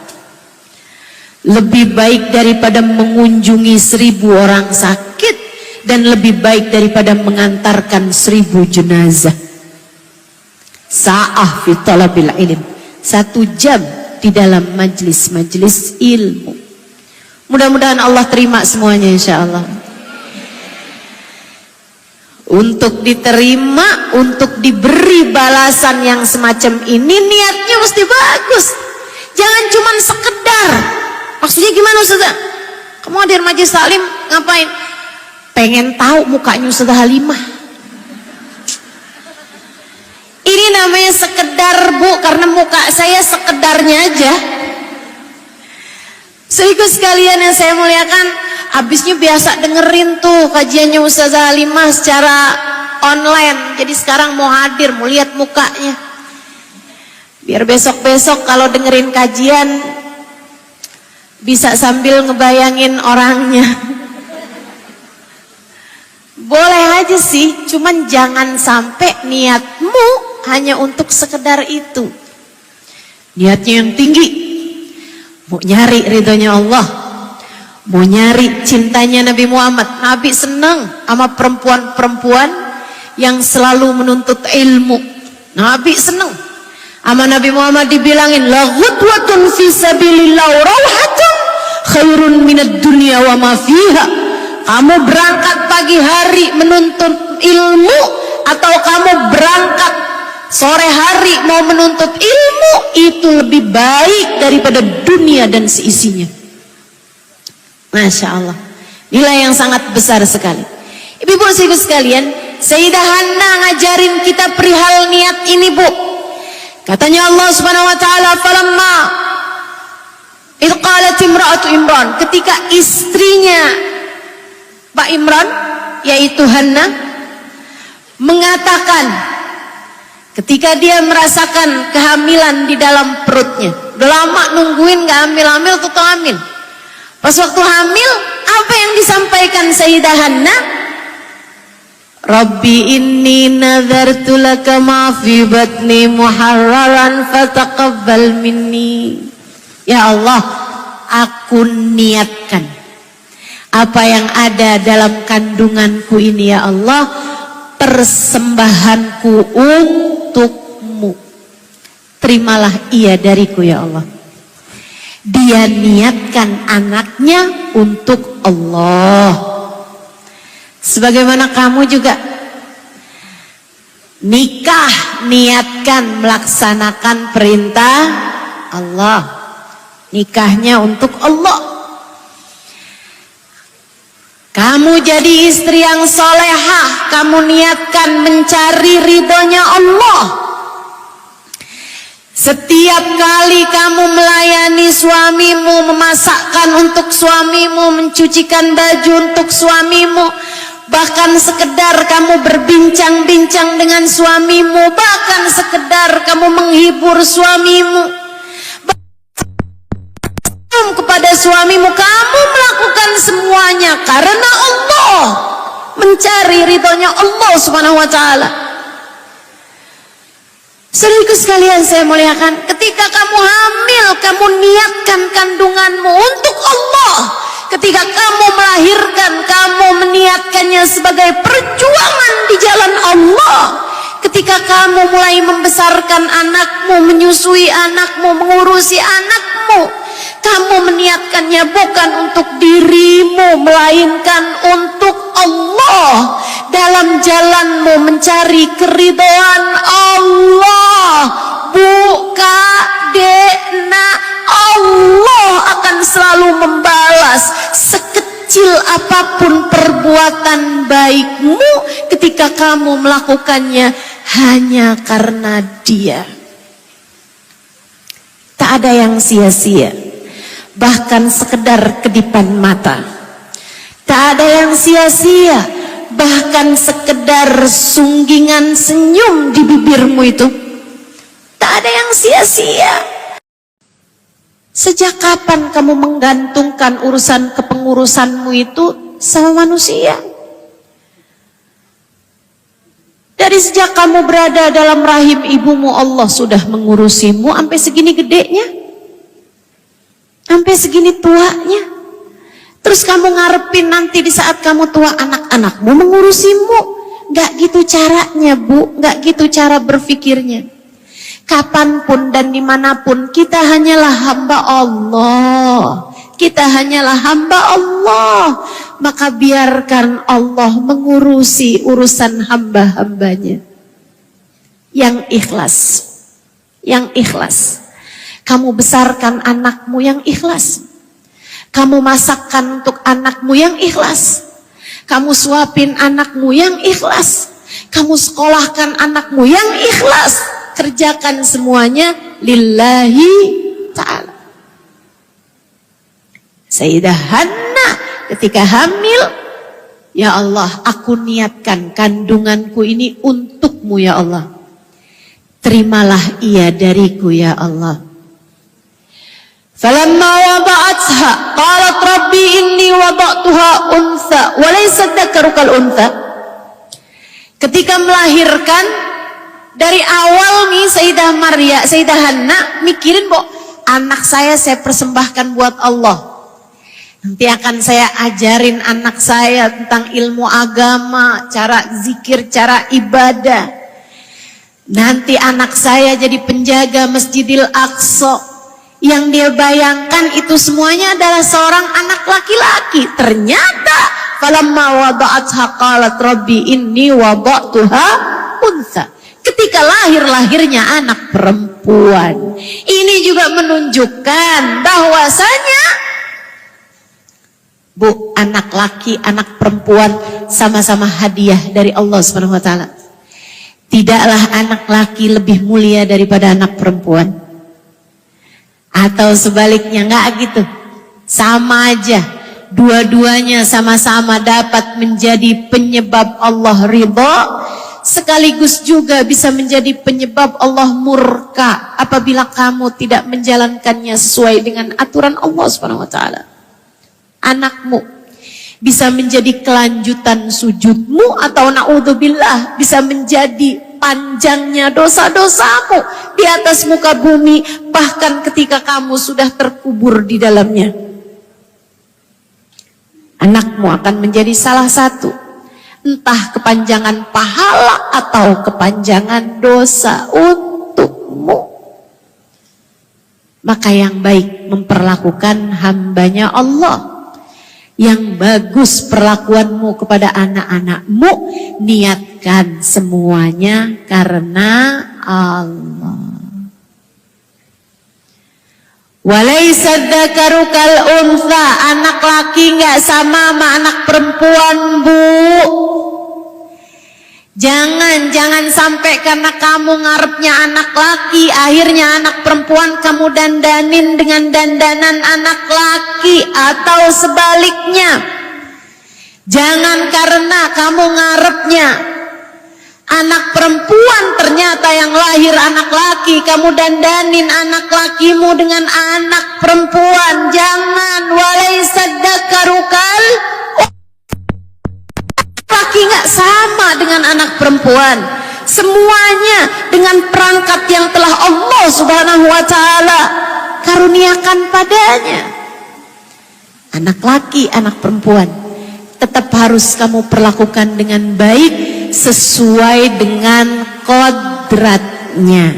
lebih baik daripada mengunjungi 1000 orang sakit, dan lebih baik daripada mengantarkan 1000 jenazah. Sa'ah fi talabil ilm, 1 jam di dalam majlis-majlis ilmu. Mudah-mudahan Allah terima semuanya insyaallah. Untuk diterima, untuk diberi balasan yang semacam ini, niatnya mesti bagus. Jangan cuman sekedar. Maksudnya gimana Ustazah? Kamu hadir majelis taklim ngapain? Pengen tahu mukanya Ustazah Halimah. Ini namanya sekedar, Bu, karena muka saya sekedarnya aja. Saudaraku sekalian yang saya muliakan, habisnya biasa dengerin tuh kajiannya Ustazah Halimah secara online. Jadi sekarang mau hadir, mau lihat mukanya. Biar besok-besok kalau dengerin kajian bisa sambil ngebayangin orangnya. Boleh aja sih, cuman jangan sampai niatmu hanya untuk sekedar itu. Niatnya yang tinggi, mau nyari ridhonya Allah, mau nyari cintanya Nabi Muhammad. Nabi senang sama perempuan-perempuan yang selalu menuntut ilmu. Nabi senang sama Nabi Muhammad, dibilangin la ghudwatun fi sabilillah rawhatun khairun minad dunya wa ma fiha. Kamu berangkat pagi hari menuntut ilmu, atau kamu berangkat sore hari mau menuntut ilmu, itu lebih baik daripada dunia dan seisinya. Masya Allah, nilai yang sangat besar sekali. Ibu-ibu sekalian, Sayyidah Hanna ngajarin kita perihal niat ini, Bu. Katanya Allah Subhanahu wa taala, falamma Idh qalat imra'atu Imran, ketika istrinya Pak Imran yaitu Hanna mengatakan ketika dia merasakan kehamilan di dalam perutnya, udah lama nungguin gak hamil-hamil, tuh hamil. Pas waktu hamil, apa yang disampaikan Sayyidah Hanna? Rabbi inni nazartu laka ma fi batni muharraran fataqabbal minni. Ya Allah, aku niatkan apa yang ada dalam kandunganku ini, ya Allah, persembahanku untukmu. Terimalah ia dariku, ya Allah. Dia niatkan anaknya untuk Allah. Sebagaimana kamu juga nikah, niatkan melaksanakan perintah Allah. Nikahnya untuk Allah. Kamu jadi istri yang solehah, kamu niatkan mencari ridhonya Allah. Setiap kali kamu melayani suamimu, memasakkan untuk suamimu, mencucikan baju untuk suamimu, bahkan sekedar kamu berbincang-bincang dengan suamimu, bahkan sekedar kamu menghibur suamimu, kepada suamimu, kamu melakukan semuanya karena Allah, mencari ridhonya Allah Subhanahu wa ta'ala. Saudaraku sekalian saya muliakan, ketika kamu hamil, kamu niatkan kandunganmu untuk Allah. Ketika kamu melahirkan, kamu meniatkannya sebagai perjuangan di jalan Allah. Ketika kamu mulai membesarkan anakmu, menyusui anakmu, mengurusi anakmu, kamu meniatkannya bukan untuk dirimu, melainkan untuk Allah. Dalam jalanmu mencari keridhaan Allah, buka dena, Allah akan selalu membalas sekecil apapun perbuatan baikmu ketika kamu melakukannya hanya karena Dia. Tak ada yang sia-sia, bahkan sekedar kedipan mata. Tak ada yang sia-sia, bahkan sekedar sunggingan senyum di bibirmu itu. Tak ada yang sia-sia. Sejak kapan kamu menggantungkan urusan kepengurusanmu itu sama manusia? Dari sejak kamu berada dalam rahim ibumu, Allah sudah mengurusimu sampai segini gedenya, sampai segini tuanya. Terus kamu ngarepin nanti di saat kamu tua anak-anakmu mengurusimu. Gak gitu caranya, Bu. Gak gitu cara berpikirnya. Kapanpun dan dimanapun kita hanyalah hamba Allah. Kita hanyalah hamba Allah. Maka biarkan Allah mengurusi urusan hamba-hambanya. Yang ikhlas. Yang ikhlas. Kamu besarkan anakmu yang ikhlas. Kamu masakkan untuk anakmu yang ikhlas. Kamu suapin anakmu yang ikhlas. Kamu sekolahkan anakmu yang ikhlas. Kerjakan semuanya lillahi ta'ala. Sayyidah Hanna ketika hamil, ya Allah, aku niatkan kandunganku ini untukmu, ya Allah. Terimalah ia dariku, ya Allah. Falamma wada'atha qalat rabbi inni wada'tuha untha wa laysa dzakaru kal untha. Ketika melahirkan, dari awal nih Sayyidah Hanna mikirin, "Bo, anak saya persembahkan buat Allah. Nanti akan saya ajarin anak saya tentang ilmu agama, cara zikir, cara ibadah. Nanti anak saya jadi penjaga Masjidil Aqsa." Yang dia bayangkan itu semuanya adalah seorang anak laki-laki. Ternyata falamma wada'atha qalat rabbi inni wada'tuha untha. Ketika lahirnya anak perempuan. Ini juga menunjukkan bahwasanya, Bu, anak laki, anak perempuan sama-sama hadiah dari Allah Subhanahu wa taala. Tidaklah anak laki lebih mulia daripada anak perempuan. Atau sebaliknya, enggak gitu. Sama aja. Dua-duanya sama-sama dapat menjadi penyebab Allah ridha, sekaligus juga bisa menjadi penyebab Allah murka apabila kamu tidak menjalankannya sesuai dengan aturan Allah Subhanahu wa taala. Anakmu bisa menjadi kelanjutan sujudmu, atau naudzubillah bisa menjadi panjangnya dosa-dosamu di atas muka bumi, bahkan ketika kamu sudah terkubur di dalamnya. Anakmu akan menjadi salah satu, entah kepanjangan pahala atau kepanjangan dosa untukmu. Maka yang baik memperlakukan hambanya Allah, yang bagus perlakuanmu kepada anak-anakmu, niatkan semuanya karena Allah. Walaysa dzakaru kal untha, anak laki nggak sama sama anak perempuan, Bu. Jangan sampai karena kamu ngarepnya anak laki, akhirnya anak perempuan kamu dandanin dengan dandanan anak laki, atau sebaliknya. Jangan karena kamu ngarepnya anak perempuan, ternyata yang lahir anak laki, kamu dandanin anak lakimu dengan anak perempuan. Jangan. Walaysa dzakaru kal laki nggak sama dengan anak perempuan. Semuanya dengan perangkat yang telah Allah Subhanahu wa taala karuniakan padanya. Anak laki, anak perempuan, tetap harus kamu perlakukan dengan baik sesuai dengan kodratnya.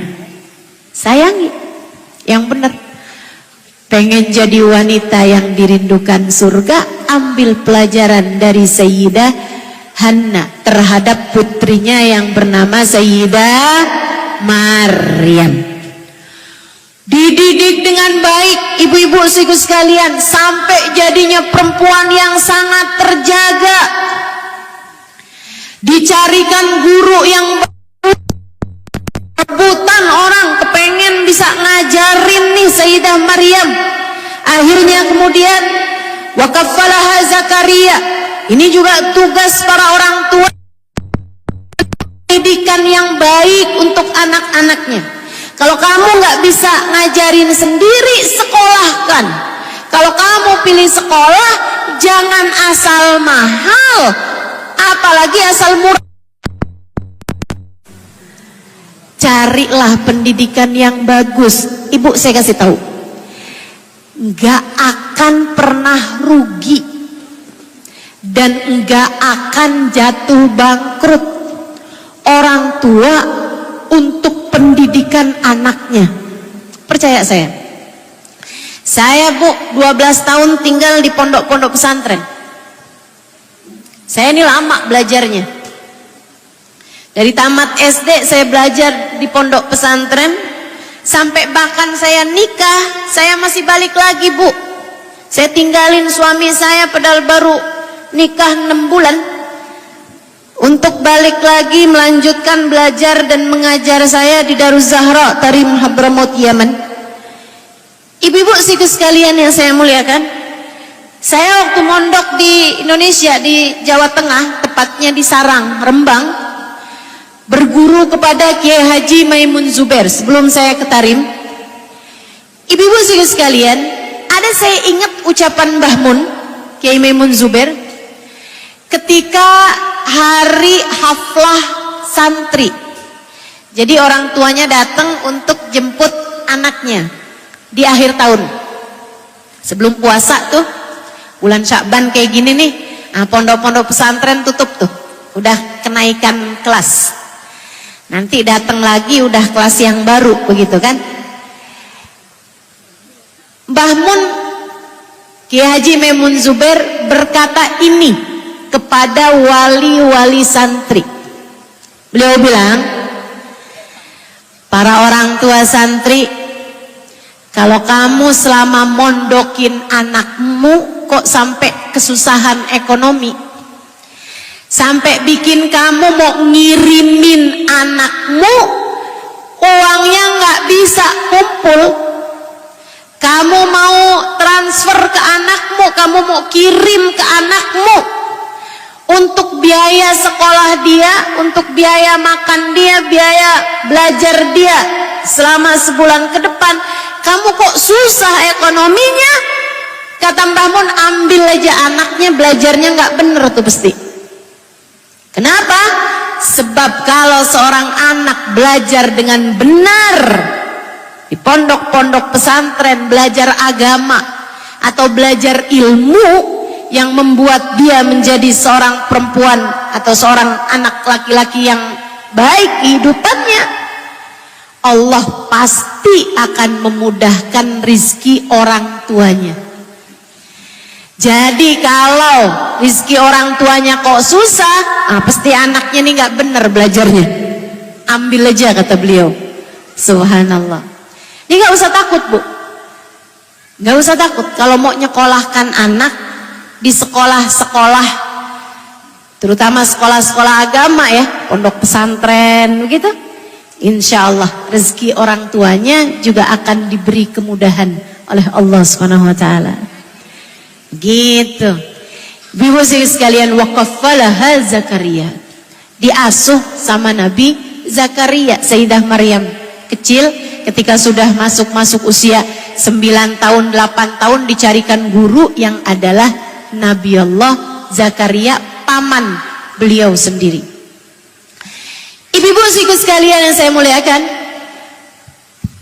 Sayangi yang benar. Pengen jadi wanita yang dirindukan surga, ambil pelajaran dari Sayyidah Hannah terhadap putrinya yang bernama Sayyidah Maryam. Dididik dengan baik ibu-ibu sekalian sekalian sampai jadinya perempuan yang sangat terjaga. Dicarikan guru yang rebutan orang kepengen bisa ngajarin nih Sayyidah Maryam. Akhirnya kemudian wakafalaha Zakaria. Ini juga tugas para orang tua, pendidikan yang baik untuk anak-anaknya. Kalau kamu nggak bisa ngajarin sendiri, sekolahkan. Kalau kamu pilih sekolah, jangan asal mahal, apalagi asal murah. Carilah pendidikan yang bagus. Ibu, saya kasih tahu, nggak akan pernah rugi dan nggak akan jatuh bangkrut orang tua untuk pendidikan anaknya. Percaya saya. Saya, Bu, 12 tahun tinggal di pondok-pondok pesantren. Saya ini lama belajarnya. Dari tamat SD saya belajar di pondok pesantren, sampai bahkan saya nikah, saya masih balik lagi, Bu. Saya tinggalin suami saya padahal baru nikah 6 bulan untuk balik lagi melanjutkan belajar dan mengajar saya di Daruz Zahra Tarim Hadramaut Yaman. Ibu-ibu sekalian yang saya muliakan, saya waktu mondok di Indonesia, di Jawa Tengah, tepatnya di Sarang, Rembang, berguru kepada Kiai Haji Maimun Zubair sebelum saya ke Tarim. Ibu-ibu sekalian, ada saya ingat ucapan Mbah Mun, Kiai Maimun Zubair, ketika hari haflah santri. Jadi orang tuanya datang untuk jemput anaknya di akhir tahun. Sebelum puasa tuh, bulan Sya'ban kayak gini nih, pondok-pondok pesantren tutup tuh, udah kenaikan kelas. Nanti datang lagi udah kelas yang baru, begitu kan? Mbah Mun, Kiai Haji Maimun Zubair berkata ini kepada wali-wali santri. Beliau bilang, para orang tua santri, kalau kamu selama mondokin anakmu kok sampai kesusahan ekonomi, sampai bikin kamu mau ngirimin anakmu, uangnya nggak bisa kumpul, ke anakmu, kamu mau kirim ke anakmu untuk biaya sekolah dia, untuk biaya makan dia, biaya belajar dia selama sebulan ke depan. Kamu kok susah ekonominya? Kata Mbah Mun, ambil aja anaknya, belajarnya nggak bener tuh pasti. Kenapa? Sebab kalau seorang anak belajar dengan benar di pondok-pondok pesantren, belajar agama atau belajar ilmu yang membuat dia menjadi seorang perempuan atau seorang anak laki-laki yang baik kehidupannya, Allah pasti akan memudahkan rizki orang tuanya. Jadi kalau rizki orang tuanya kok susah, pasti anaknya nih nggak bener belajarnya. Ambil aja, kata beliau. Subhanallah. Ini nggak usah takut, Bu. Nggak usah takut kalau mau nyekolahkan anak di sekolah-sekolah, terutama sekolah-sekolah agama ya, pondok pesantren begitu. Insya Allah rezeki orang tuanya juga akan diberi kemudahan oleh Allah Subhanahu Wa Taala. Gitu. Ibu sekalian, waqaffalaha Zakaria, diasuh sama Nabi Zakaria. Sayyidah Maryam kecil, ketika sudah masuk usia 9 tahun 8 tahun dicarikan guru yang adalah Nabi Allah Zakaria, paman beliau sendiri. Ibu-ibu sekalian yang saya muliakan,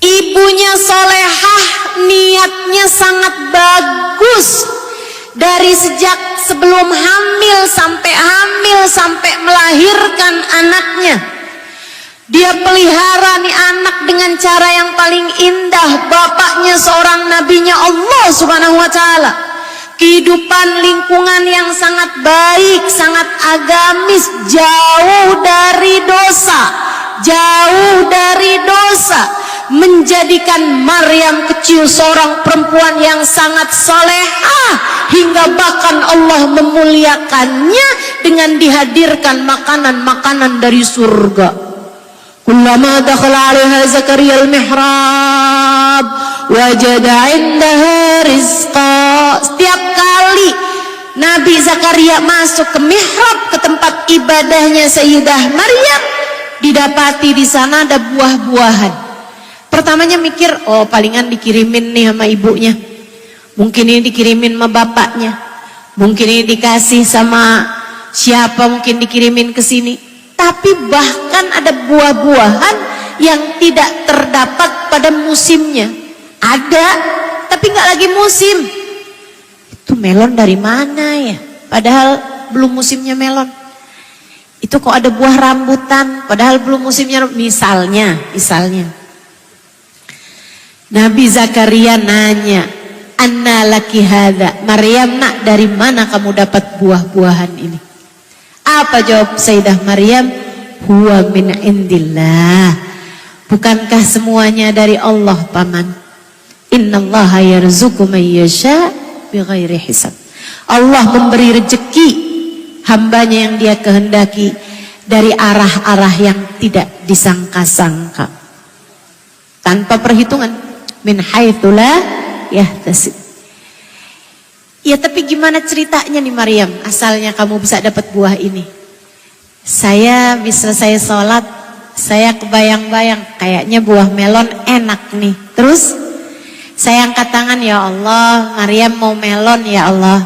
ibunya solehah, niatnya sangat bagus. Dari sejak sebelum hamil sampai melahirkan anaknya, dia pelihara nih anak dengan cara yang paling indah. Bapaknya seorang nabinya Allah Subhanahu Wa Taala. Kehidupan lingkungan yang sangat baik, sangat agamis, jauh dari dosa, menjadikan Maryam kecil seorang perempuan yang sangat solehah, hingga bahkan Allah memuliakannya dengan dihadirkan makanan-makanan dari surga. Kullama dakhala 'alaiha Zakaria al-mihrab wajada 'indaha rizqa. Setiap kali Nabi Zakaria masuk ke mihrab, ke tempat ibadahnya Sayyidah Maryam, didapati di sana ada buah-buahan. Pertamanya mikir, oh palingan dikirimin nih sama ibunya, mungkin ini dikirimin sama bapaknya, mungkin ini dikasih sama siapa, mungkin dikirimin ke sini. Tapi bahkan ada buah-buahan yang tidak terdapat pada musimnya. Ada, tapi nggak lagi musim. Itu melon dari mana ya? Padahal belum musimnya melon. Itu kok ada buah rambutan, padahal belum musimnya. Misalnya. Nabi Zakaria nanya, "Anna laki hadza?" Maryam, nak, dari mana kamu dapat buah-buahan ini? Apa jawab Sayyidah Maryam? Huwa min indillah. Bukankah semuanya dari Allah, paman? Innallaha yarzuqu man yasha bighairi hisab. Allah memberi rezeki hambanya yang dia kehendaki dari arah-arah yang tidak disangka-sangka, tanpa perhitungan. Min haitsu la yahtasib. Ya, tapi gimana ceritanya nih Maryam, asalnya kamu bisa dapat buah ini? Saya sholat, saya kebayang-bayang kayaknya buah melon enak nih. Terus saya angkat tangan, ya Allah, Maryam mau melon ya Allah.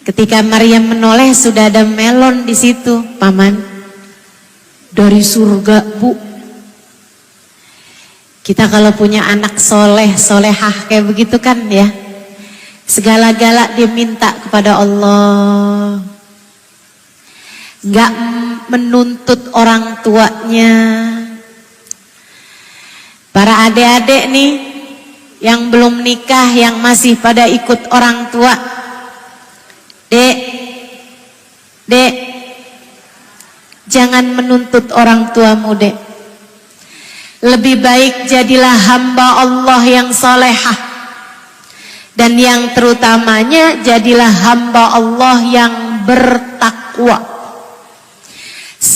Ketika Maryam menoleh sudah ada melon di situ, paman. Dari surga, Bu. Kita kalau punya anak solehah kayak begitu kan ya, segala-gala dia minta kepada Allah, nggak menuntut orang tuanya. Para adik-adik nih yang belum nikah, yang masih pada ikut orang tua, dek, jangan menuntut orang tuamu, dek. Lebih baik jadilah hamba Allah yang solehah. Dan yang terutamanya jadilah hamba Allah yang bertakwa.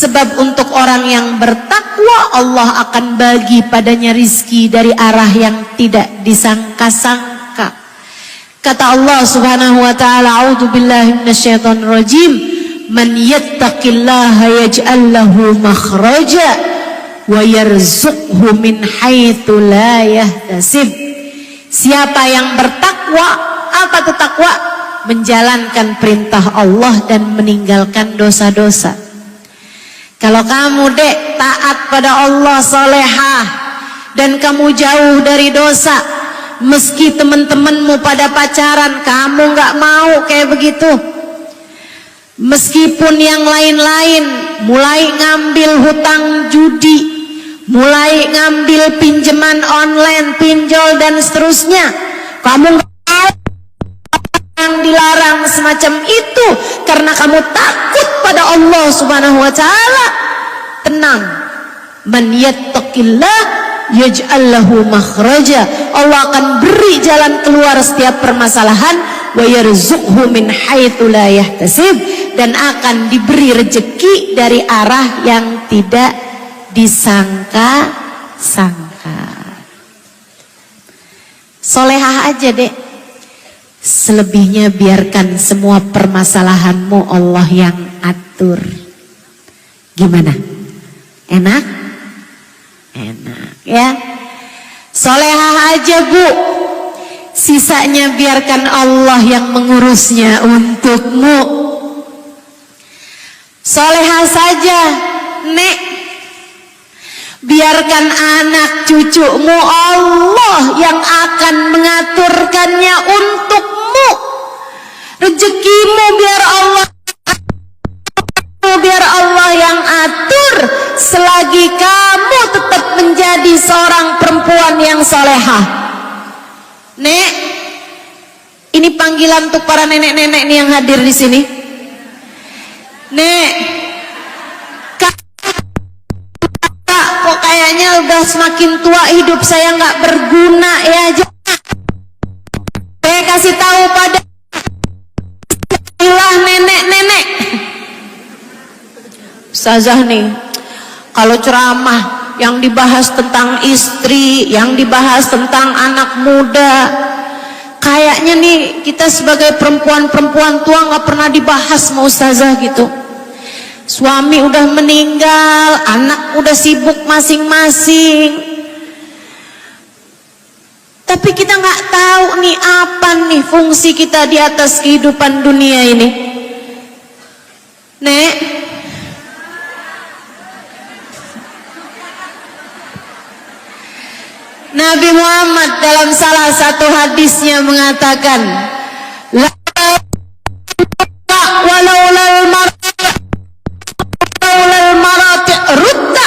Sebab untuk orang yang bertakwa, Allah akan bagi padanya rizki dari arah yang tidak disangka-sangka. Kata Allah Subhanahu wa taala, a'udzu billahi minasyaitonir rajim, man yattaqillaha yaj'al lahu makhraja wa yarzuqhu min haitsu la yahtasib. Siapa yang bertakwa, apa itu takwa? Menjalankan perintah Allah dan meninggalkan dosa-dosa. Kalau kamu dek taat pada Allah, solehah, dan kamu jauh dari dosa, meski teman-temanmu pada pacaran, kamu nggak mau kayak begitu. Meskipun yang lain-lain mulai ngambil hutang judi, mulai ngambil pinjaman online, pinjol dan seterusnya, kamu nggak mau yang dilarang semacam itu karena kamu takut pada Allah Subhanahu wa taala. Tenang, man yattaqillah yaj'al lahu makhraja. Allah akan beri jalan keluar setiap permasalahan, wa yarzuqhu min haitsu la yahtasib, dan akan diberi rezeki dari arah yang tidak disangka-sangka. Solehah aja dek, selebihnya biarkan semua permasalahanmu Allah yang atur. Gimana? Enak? Enak ya. Solehah aja bu, sisanya biarkan Allah yang mengurusnya untukmu. Solehah saja nek, biarkan anak cucumu Allah yang akan mengaturkannya untukmu. Rezekimu biar Allah yang atur, selagi kamu tetap menjadi seorang perempuan yang solehah. Nek, ini panggilan untuk para nenek-nenek nih yang hadir di sini. Nek, kok kayaknya udah semakin tua, hidup saya nggak berguna ya. Saya kasih tahu pada nenek-nenek, Ustazah nih, kalau ceramah yang dibahas tentang istri, yang dibahas tentang anak muda, kayaknya nih kita sebagai perempuan-perempuan tua nggak pernah dibahas sama Ustazah gitu. Suami udah meninggal, anak udah sibuk masing-masing, tapi kita nggak tahu nih apa nih fungsi kita di atas kehidupan dunia ini. Nek, Nabi Muhammad dalam salah satu hadisnya mengatakan, la walaulal marati rutta,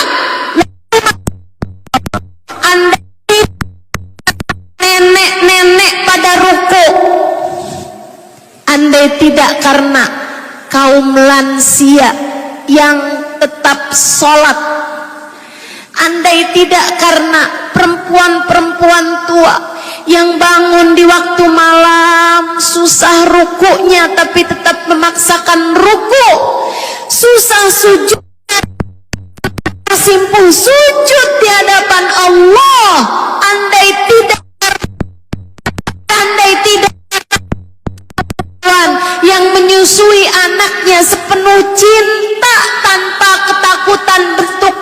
andai nenek-nenek pada ruku, andai tidak karena kaum lansia yang tetap sholat, andai tidak karena perempuan-perempuan tua yang bangun di waktu malam, susah rukunya tapi tetap memaksakan ruku, susah sujud, simpul sujud di hadapan Allah, andai tidak yang menyusui anaknya sepenuh cinta tanpa ketakutan bentuk,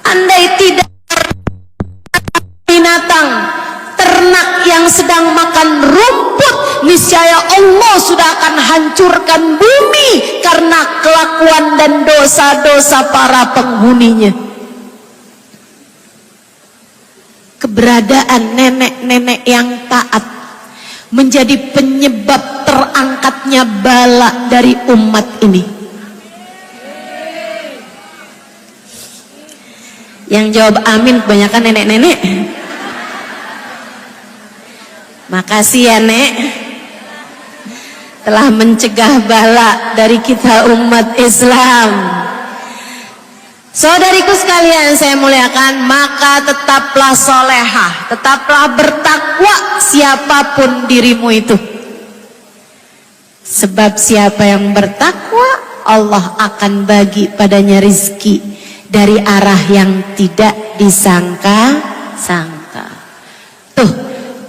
andai tidak binatang ternak yang sedang makan rumput, niscaya Allah sudah akan hancurkan bumi karena kelakuan dan dosa-dosa para penghuninya. Keberadaan nenek-nenek yang taat menjadi penyebab terangkatnya bala dari umat ini. Yang jawab amin kebanyakan nenek-nenek. Makasih ya nek, telah mencegah bala dari kita umat Islam. Saudariku sekalian saya muliakan, maka tetaplah solehah, tetaplah bertakwa siapapun dirimu itu. Sebab siapa yang bertakwa Allah akan bagi padanya rizki dari arah yang tidak disangka-sangka. Tuh,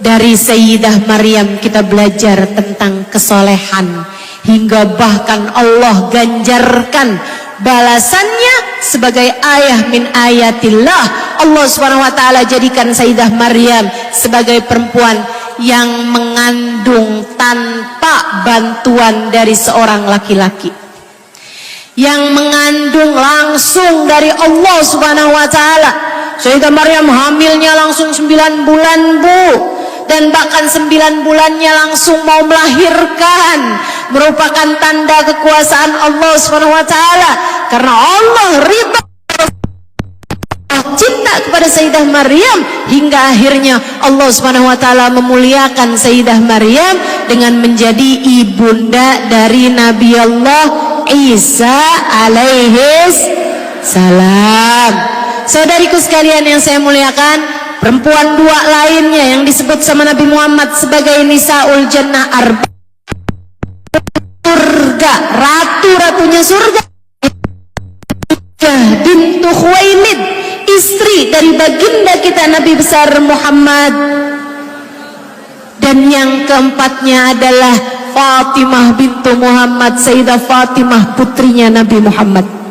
dari Sayyidah Maryam kita belajar tentang kesolehan, hingga bahkan Allah ganjarkan balasannya sebagai ayah min ayatillah. Allah Subhanahu wa taala jadikan Sayyidah Maryam sebagai perempuan yang mengandung tanpa bantuan dari seorang laki-laki, yang mengandung langsung dari Allah Subhanahu wa taala. Sayyidah Maryam hamilnya langsung 9 bulan, Bu. Dan bahkan 9 bulannya langsung mau melahirkan, merupakan tanda kekuasaan Allah Subhanahu wa taala, karena Allah ridha cinta kepada Sayyidah Maryam, hingga akhirnya Allah Subhanahu wa taala memuliakan Sayyidah Maryam dengan menjadi ibunda dari Nabi Allah Isa alaihis salam. Saudariku sekalian yang saya muliakan, perempuan dua lainnya yang disebut sama Nabi Muhammad sebagai Nisaul Jannah Arba, surga, ratu-ratunya surga, bintu Khuwailid, istri dari baginda kita Nabi besar Muhammad. Dan yang keempatnya adalah Fatimah bintu Muhammad, Sayyidah Fatimah putrinya Nabi Muhammad.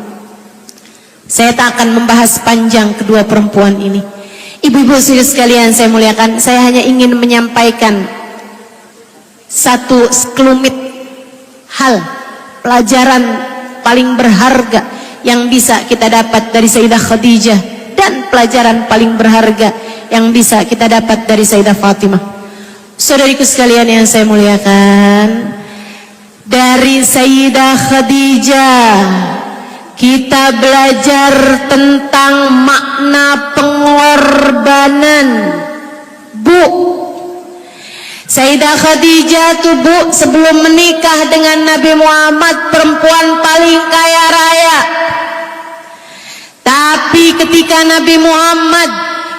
Saya tak akan membahas panjang kedua perempuan ini. Ibu-ibu sekalian saya muliakan, saya hanya ingin menyampaikan satu sekelumit hal, pelajaran paling berharga yang bisa kita dapat dari Sayyidah Khadijah, dan pelajaran paling berharga yang bisa kita dapat dari Sayyidah Fatimah. Saudariku sekalian yang saya muliakan, dari Sayyidah Khadijah kita belajar tentang makna pengorbanan. Bu, Sayyidah Khadijah tuh, Bu, sebelum menikah dengan Nabi Muhammad perempuan paling kaya raya. Tapi ketika Nabi Muhammad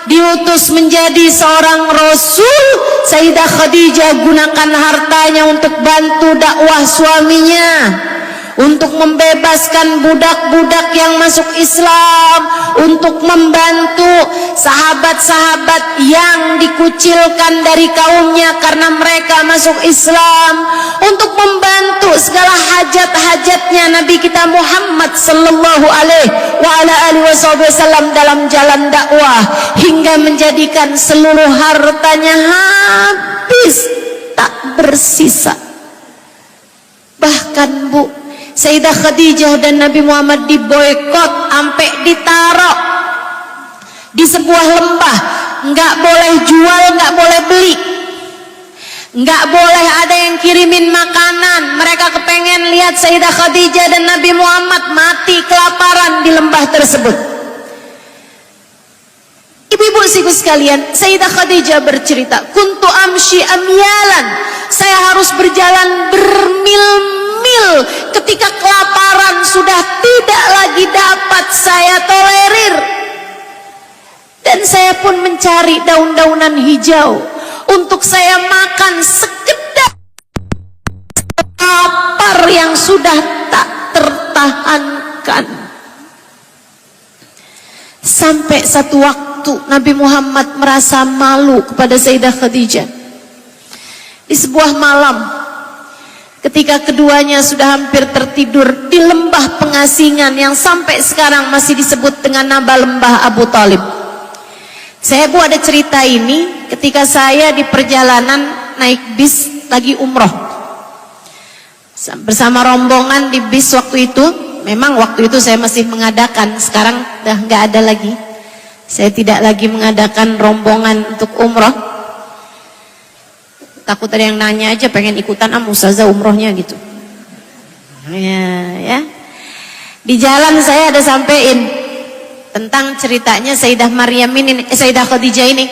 diutus menjadi seorang Rasul, Sayyidah Khadijah gunakan hartanya untuk bantu dakwah suaminya, untuk membebaskan budak-budak yang masuk Islam, untuk membantu sahabat-sahabat yang dikucilkan dari kaumnya karena mereka masuk Islam, untuk membantu segala hajat-hajatnya Nabi kita Muhammad sallallahu alaihi wasallam dalam jalan dakwah, hingga menjadikan seluruh hartanya habis tak bersisa. Bahkan, Bu, Sayyidah Khadijah dan Nabi Muhammad diboikot sampai ditaruh di sebuah lembah, nggak boleh jual, nggak boleh beli, nggak boleh ada yang kirimin makanan. Mereka kepengen lihat Sayyidah Khadijah dan Nabi Muhammad mati kelaparan di lembah tersebut. Ibu-ibu sekalian, Sayyidah Khadijah bercerita, kuntu amshi amyalan, saya harus berjalan bermil-mil ketika kelaparan sudah tidak lagi dapat saya tolerir. Dan saya pun mencari daun-daunan hijau untuk saya makan sekedar lapar yang sudah tak tertahankan. Sampai satu waktu Nabi Muhammad merasa malu kepada Sayyidah Khadijah. Di sebuah malam, ketika keduanya sudah hampir tertidur di lembah pengasingan yang sampai sekarang masih disebut dengan nama lembah Abu Talib. Saya buat ada cerita ini ketika saya di perjalanan naik bis lagi umroh bersama rombongan di bis waktu itu. Memang waktu itu saya masih mengadakan, sekarang udah nggak ada lagi. Saya tidak lagi mengadakan rombongan untuk umroh. Takut ada yang nanya aja pengen ikutan ustazah umrohnya gitu. Ya. Di jalan saya ada sampein tentang ceritanya Sayyidah Maryam ini, Sayyidah Khadijah ini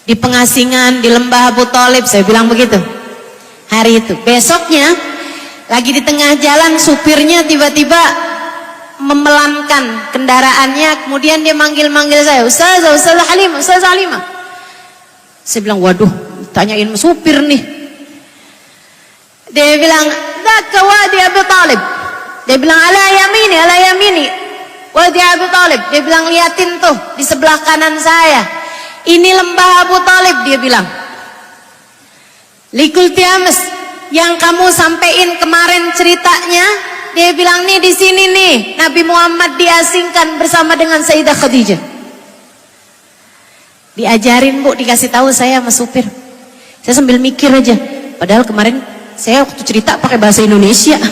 di pengasingan di lembah Abu Talib. Saya bilang begitu hari itu. Besoknya lagi di tengah jalan, supirnya tiba-tiba memelankan kendaraannya, kemudian dia manggil-manggil saya, Ustazah Halimah, Ustazah Halimah. Saya bilang, waduh, tanyain supir nih. Dia bilang, "Dzaka wadi Abu Talib." Dia bilang ala yamini. Wadi Abu Talib. Dia bilang liatin tuh di sebelah kanan saya. Ini lembah Abu Talib, dia bilang. Likul tiames yang kamu sampein kemarin ceritanya, dia bilang nih di sini nih Nabi Muhammad diasingkan bersama dengan Sayyidah Khadijah. Diajarin Bu, dikasih tahu saya sama supir. Saya sambil mikir aja. Padahal kemarin saya waktu cerita pakai bahasa Indonesia.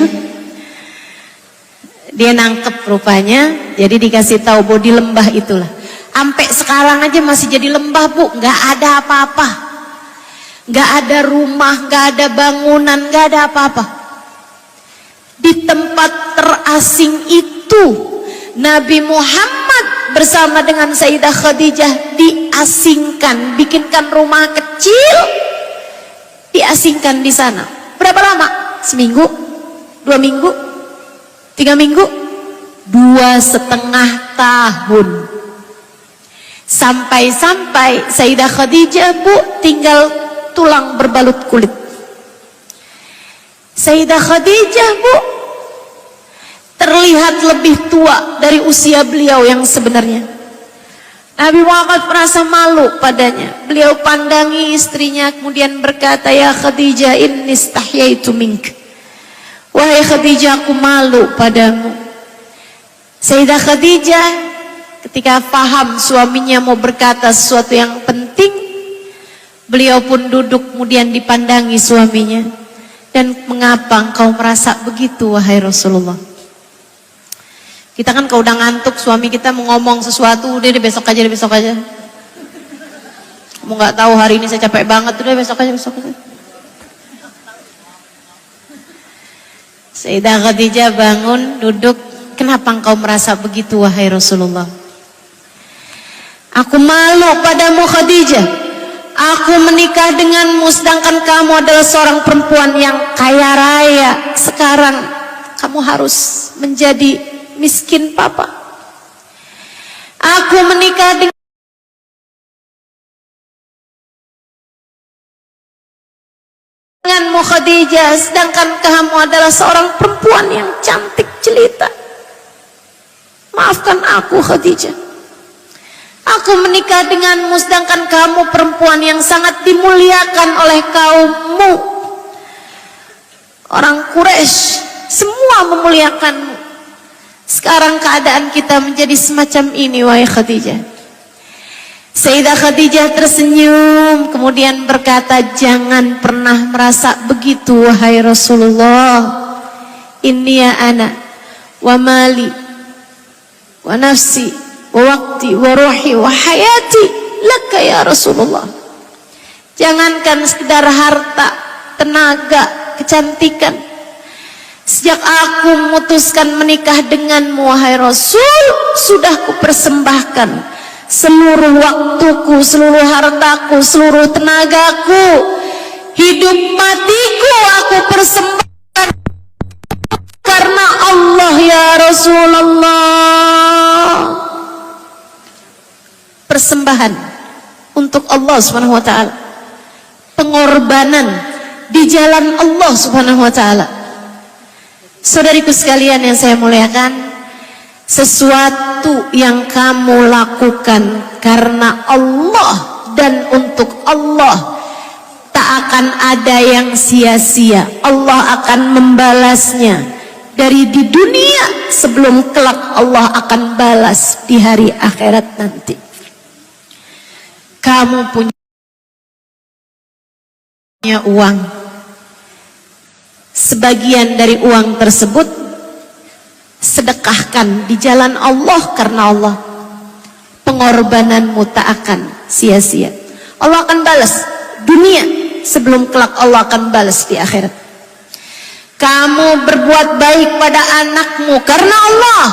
Dia nangkep rupanya, jadi dikasih tahu Bu di lembah itulah. Sampai sekarang aja masih jadi lembah Bu, nggak ada apa-apa, nggak ada rumah, nggak ada bangunan, nggak ada apa-apa. Di tempat terasing itu Nabi Muhammad bersama dengan Sayyidah Khadijah diasingkan, bikinkan rumah kecil, diasingkan di sana. Berapa lama? Seminggu, 2 minggu, 3 minggu, 2,5 tahun. Sampai-sampai Sayyidah Khadijah Bu tinggal tulang berbalut kulit. Sayyidah Khadijah Bu terlihat lebih tua dari usia beliau yang sebenarnya. Nabi Muhammad merasa malu padanya. Beliau pandangi istrinya kemudian berkata, ya Khadijah inni istahyaitu mink. Wahai Khadijah, aku malu padamu. Sayyidah Khadijah ketika paham suaminya mau berkata sesuatu yang penting, beliau pun duduk kemudian dipandangi suaminya. Dan mengapa engkau merasa begitu wahai Rasulullah? Kita kan kalau udah ngantuk, suami kita mau ngomong sesuatu, udah besok aja. Kamu nggak tahu hari ini saya capek banget, udah besok aja. Sayyidah Khadijah bangun, duduk. Kenapa engkau merasa begitu wahai Rasulullah? Aku malu padamu Khadijah. Aku menikah denganmu sedangkan kamu adalah seorang perempuan yang kaya raya. Sekarang kamu harus menjadi miskin papa. Aku menikah denganmu Khadijah sedangkan kamu adalah seorang perempuan yang cantik jelita. Maafkan aku Khadijah. Aku menikah denganmu sedangkan kamu perempuan yang sangat dimuliakan oleh kaummu. Orang Quraisy semua memuliakanmu. Sekarang keadaan kita menjadi semacam ini wahai Khadijah. Sayyidah Khadijah tersenyum kemudian berkata, jangan pernah merasa begitu wahai Rasulullah. Inni ya ana wa mali wa nafsi wa waqti wa ruhi wa hayati laka ya Rasulullah. Jangankan sekedar harta, tenaga, kecantikan. Sejak aku memutuskan menikah denganmu wahai Rasul, sudah kupersembahkan seluruh waktuku, seluruh hartaku, seluruh tenagaku, hidup matiku aku persembahkan karena Allah ya Rasulullah. Persembahan untuk Allah Subhanahu wa taala. Pengorbanan di jalan Allah Subhanahu wa taala. Saudariku sekalian yang saya muliakan, sesuatu yang kamu lakukan karena Allah dan untuk Allah tak akan ada yang sia-sia. Allah akan membalasnya dari di dunia sebelum kelak Allah akan balas di hari akhirat nanti. Kamu punya uang, sebagian dari uang tersebut sedekahkan di jalan Allah karena Allah. Pengorbananmu tak akan sia-sia. Allah akan balas dunia sebelum kelak Allah akan balas di akhirat. Kamu berbuat baik pada anakmu karena Allah,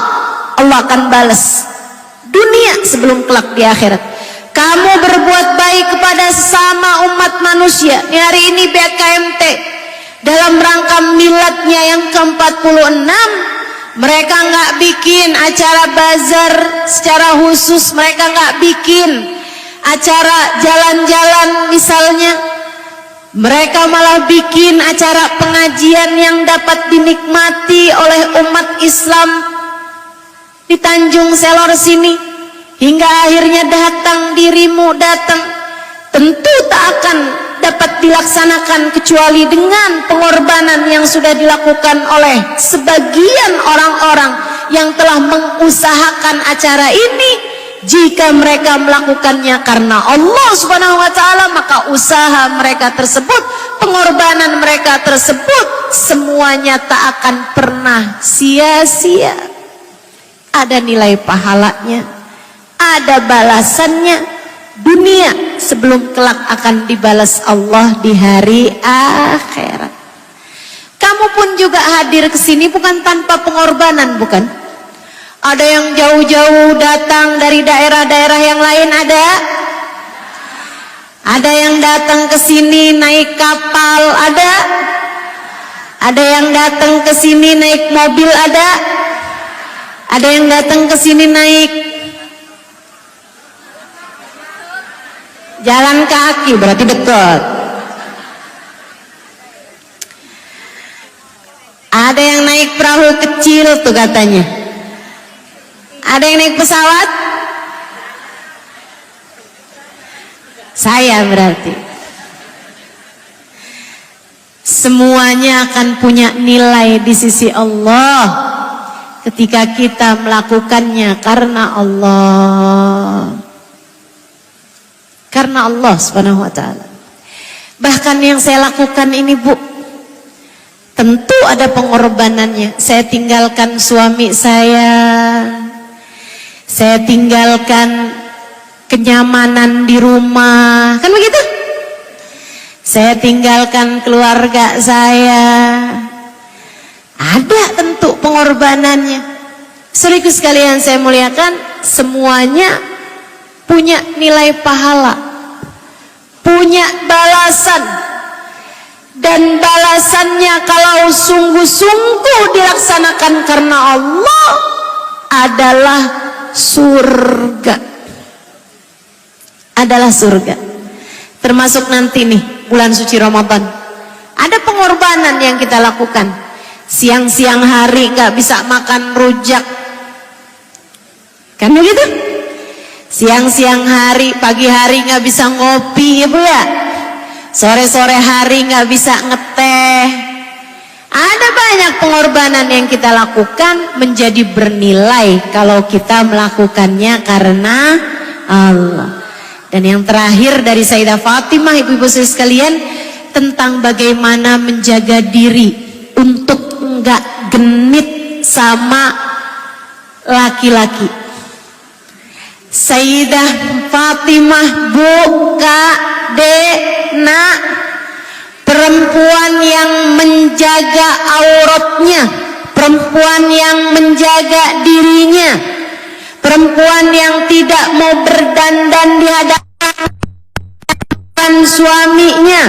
Allah akan balas dunia sebelum kelak di akhirat. Kamu berbuat baik kepada sesama umat manusia. Hari ini BKMT dalam rangka miladnya yang ke-46, mereka nggak bikin acara bazar secara khusus, mereka nggak bikin acara jalan-jalan misalnya. Mereka malah bikin acara pengajian yang dapat dinikmati oleh umat Islam di Tanjung Selor sini, hingga akhirnya datang dirimu datang, tentu tak akan dapat dilaksanakan kecuali dengan pengorbanan yang sudah dilakukan oleh sebagian orang-orang yang telah mengusahakan acara ini. Jika mereka melakukannya karena Allah Subhanahu wa ta'ala, maka usaha mereka tersebut, pengorbanan mereka tersebut, semuanya tak akan pernah sia-sia. Ada nilai pahalanya, ada balasannya. Dunia sebelum kelak akan dibalas Allah di hari akhirat. Kamu pun juga hadir ke sini bukan tanpa pengorbanan, bukan? Ada yang jauh-jauh datang dari daerah-daerah yang lain, ada? Ada yang datang ke sini naik kapal, ada? Ada yang datang ke sini naik mobil, ada? Ada yang datang ke sini naik jalan kaki, berarti dekat. Ada yang naik perahu kecil tuh katanya. Ada yang naik pesawat? Saya berarti. Semuanya akan punya nilai di sisi Allah ketika kita melakukannya karena Allah. Karena Allah Subhanahu wa ta'ala. Bahkan yang saya lakukan ini, Bu, tentu ada pengorbanannya. Saya tinggalkan suami saya tinggalkan kenyamanan di rumah, kan begitu? Saya tinggalkan keluarga saya. Ada tentu pengorbanannya. Saudaraku sekalian saya muliakan, semuanya punya nilai pahala, punya balasan. Dan balasannya kalau sungguh-sungguh dilaksanakan karena Allah adalah surga. Adalah surga. Termasuk nanti nih bulan suci Ramadan, ada pengorbanan yang kita lakukan. Siang-siang hari gak bisa makan rujak, kan begitu? Siang-siang hari, pagi hari gak bisa ngopi, ya Bu ya. Sore-sore hari gak bisa ngeteh. Ada banyak pengorbanan yang kita lakukan menjadi bernilai kalau kita melakukannya karena Allah. Dan yang terakhir dari Sayyidah Fatimah, ibu-ibu sekalian, tentang bagaimana menjaga diri untuk enggak genit sama laki-laki. Sayyidah Fatimah, Bu, Kak, Dek, Nak, perempuan yang menjaga auratnya, perempuan yang menjaga dirinya, perempuan yang tidak mau berdandan di hadapan suaminya.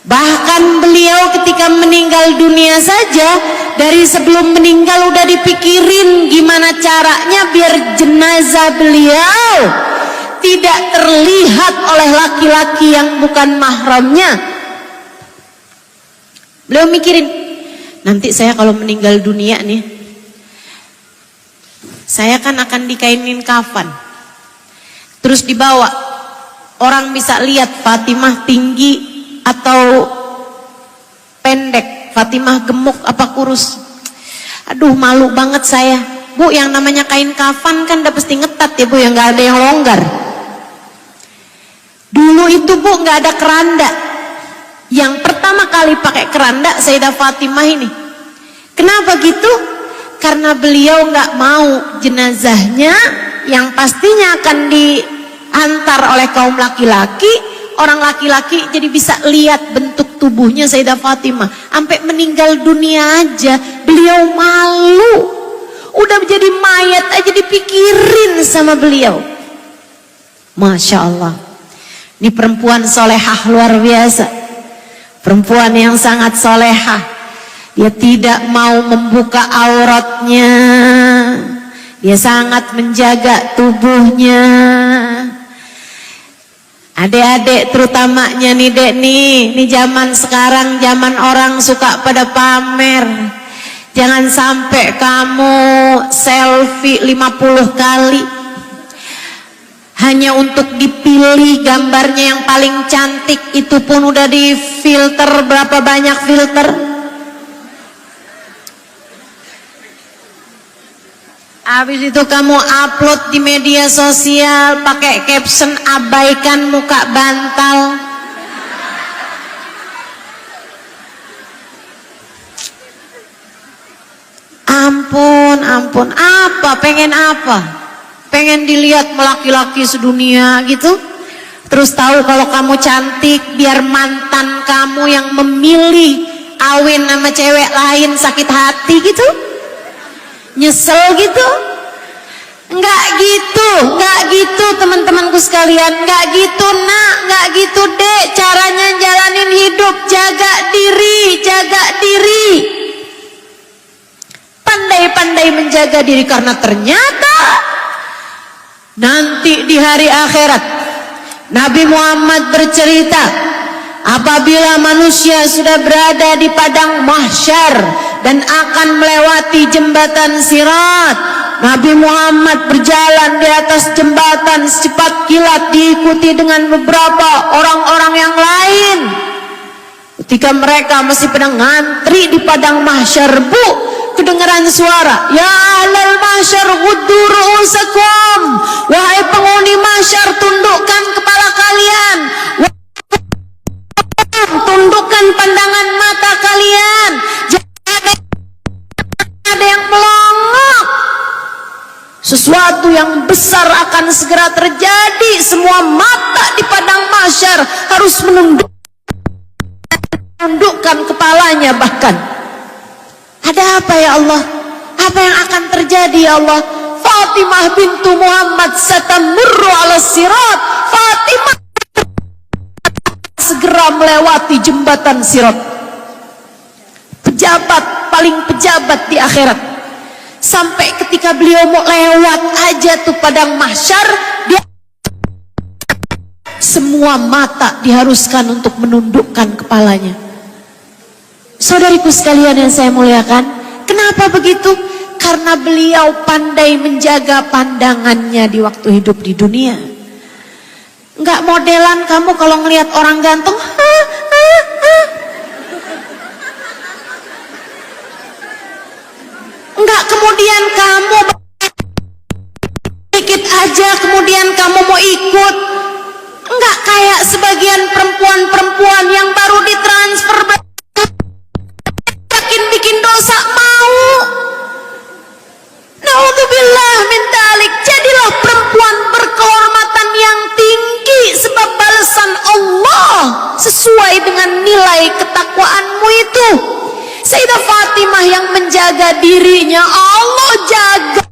Bahkan beliau ketika meninggal dunia saja, dari sebelum meninggal udah dipikirin gimana caranya biar jenazah beliau tidak terlihat oleh laki-laki yang bukan mahramnya. Beliau mikirin, nanti saya kalau meninggal dunia nih, saya kan akan dikainin kafan, terus dibawa, orang bisa lihat Fatimah tinggi atau pendek, Fatimah gemuk apa kurus. Aduh, malu banget saya. Bu, yang namanya kain kafan kan udah pasti ngetat ya Bu, yang gak ada yang longgar. Dulu itu Bu nggak ada keranda. Yang pertama kali pakai keranda Sayyidah Fatimah ini. Kenapa gitu? Karena beliau nggak mau jenazahnya yang pastinya akan diantar oleh kaum laki-laki, orang laki-laki jadi bisa lihat bentuk tubuhnya Sayyidah Fatimah. Sampai meninggal dunia aja beliau malu. Udah jadi mayat aja dipikirin sama beliau. Masya Allah. Ini perempuan solehah luar biasa. Perempuan yang sangat solehah. Dia tidak mau membuka auratnya. Dia sangat menjaga tubuhnya. Adik-adik terutamanya nih Dek nih. Ini zaman sekarang, zaman orang suka pada pamer. Jangan sampai kamu selfie 50 kali hanya untuk dipilih gambarnya yang paling cantik, itu pun udah di filter, berapa banyak filter. Habis itu kamu upload di media sosial pakai caption abaikan muka bantal. Ampun, apa? Pengen apa? Pengen dilihat laki-laki sedunia gitu? Terus tahu kalau kamu cantik, biar mantan kamu yang memilih awin sama cewek lain sakit hati gitu? Nyesel gitu? Enggak gitu teman-temanku sekalian, enggak gitu nak, enggak gitu dek. Caranya jalanin hidup, jaga diri. Pandai-pandai menjaga diri, karena ternyata nanti di hari akhirat Nabi Muhammad bercerita, apabila manusia sudah berada di padang mahsyar dan akan melewati jembatan Sirat, Nabi Muhammad berjalan di atas jembatan secepat kilat, diikuti dengan beberapa orang-orang yang lain. Ketika mereka masih pada ngantri di padang mahsyar, kedengaran suara, ya ahlal mahsyar ghuddu ru'usakum, wahai penghuni mahsyar, tundukkan kepala kalian, tundukkan pandangan mata kalian, jangan ada yang melongok. Sesuatu yang besar akan segera terjadi. Semua mata di padang mahsyar harus menundukkan kepalanya. Bahkan ada apa ya Allah? Apa yang akan terjadi ya Allah? Fatimah bintu Muhammad satamurru ala sirat. Fatimah segera melewati jembatan Sirat. Paling pejabat di akhirat. Sampai ketika beliau mau lewat aja tuh padang mahsyar, dia semua mata diharuskan untuk menundukkan kepalanya. Saudariku sekalian yang saya muliakan, kenapa begitu? Karena beliau pandai menjaga pandangannya di waktu hidup di dunia. Enggak modelan kamu kalau ngelihat orang ganteng, enggak kemudian kamu dikit aja kemudian kamu mau ikut. Enggak kayak sebagian perempuan-perempuan yang baru ditransfer bikin dosa mau. Naudzubillah min dzalik. Jadilah perempuan berkehormatan yang tinggi, sebab balasan Allah sesuai dengan nilai ketakwaanmu itu. Sayyidah Fatimah yang menjaga dirinya, Allah jaga.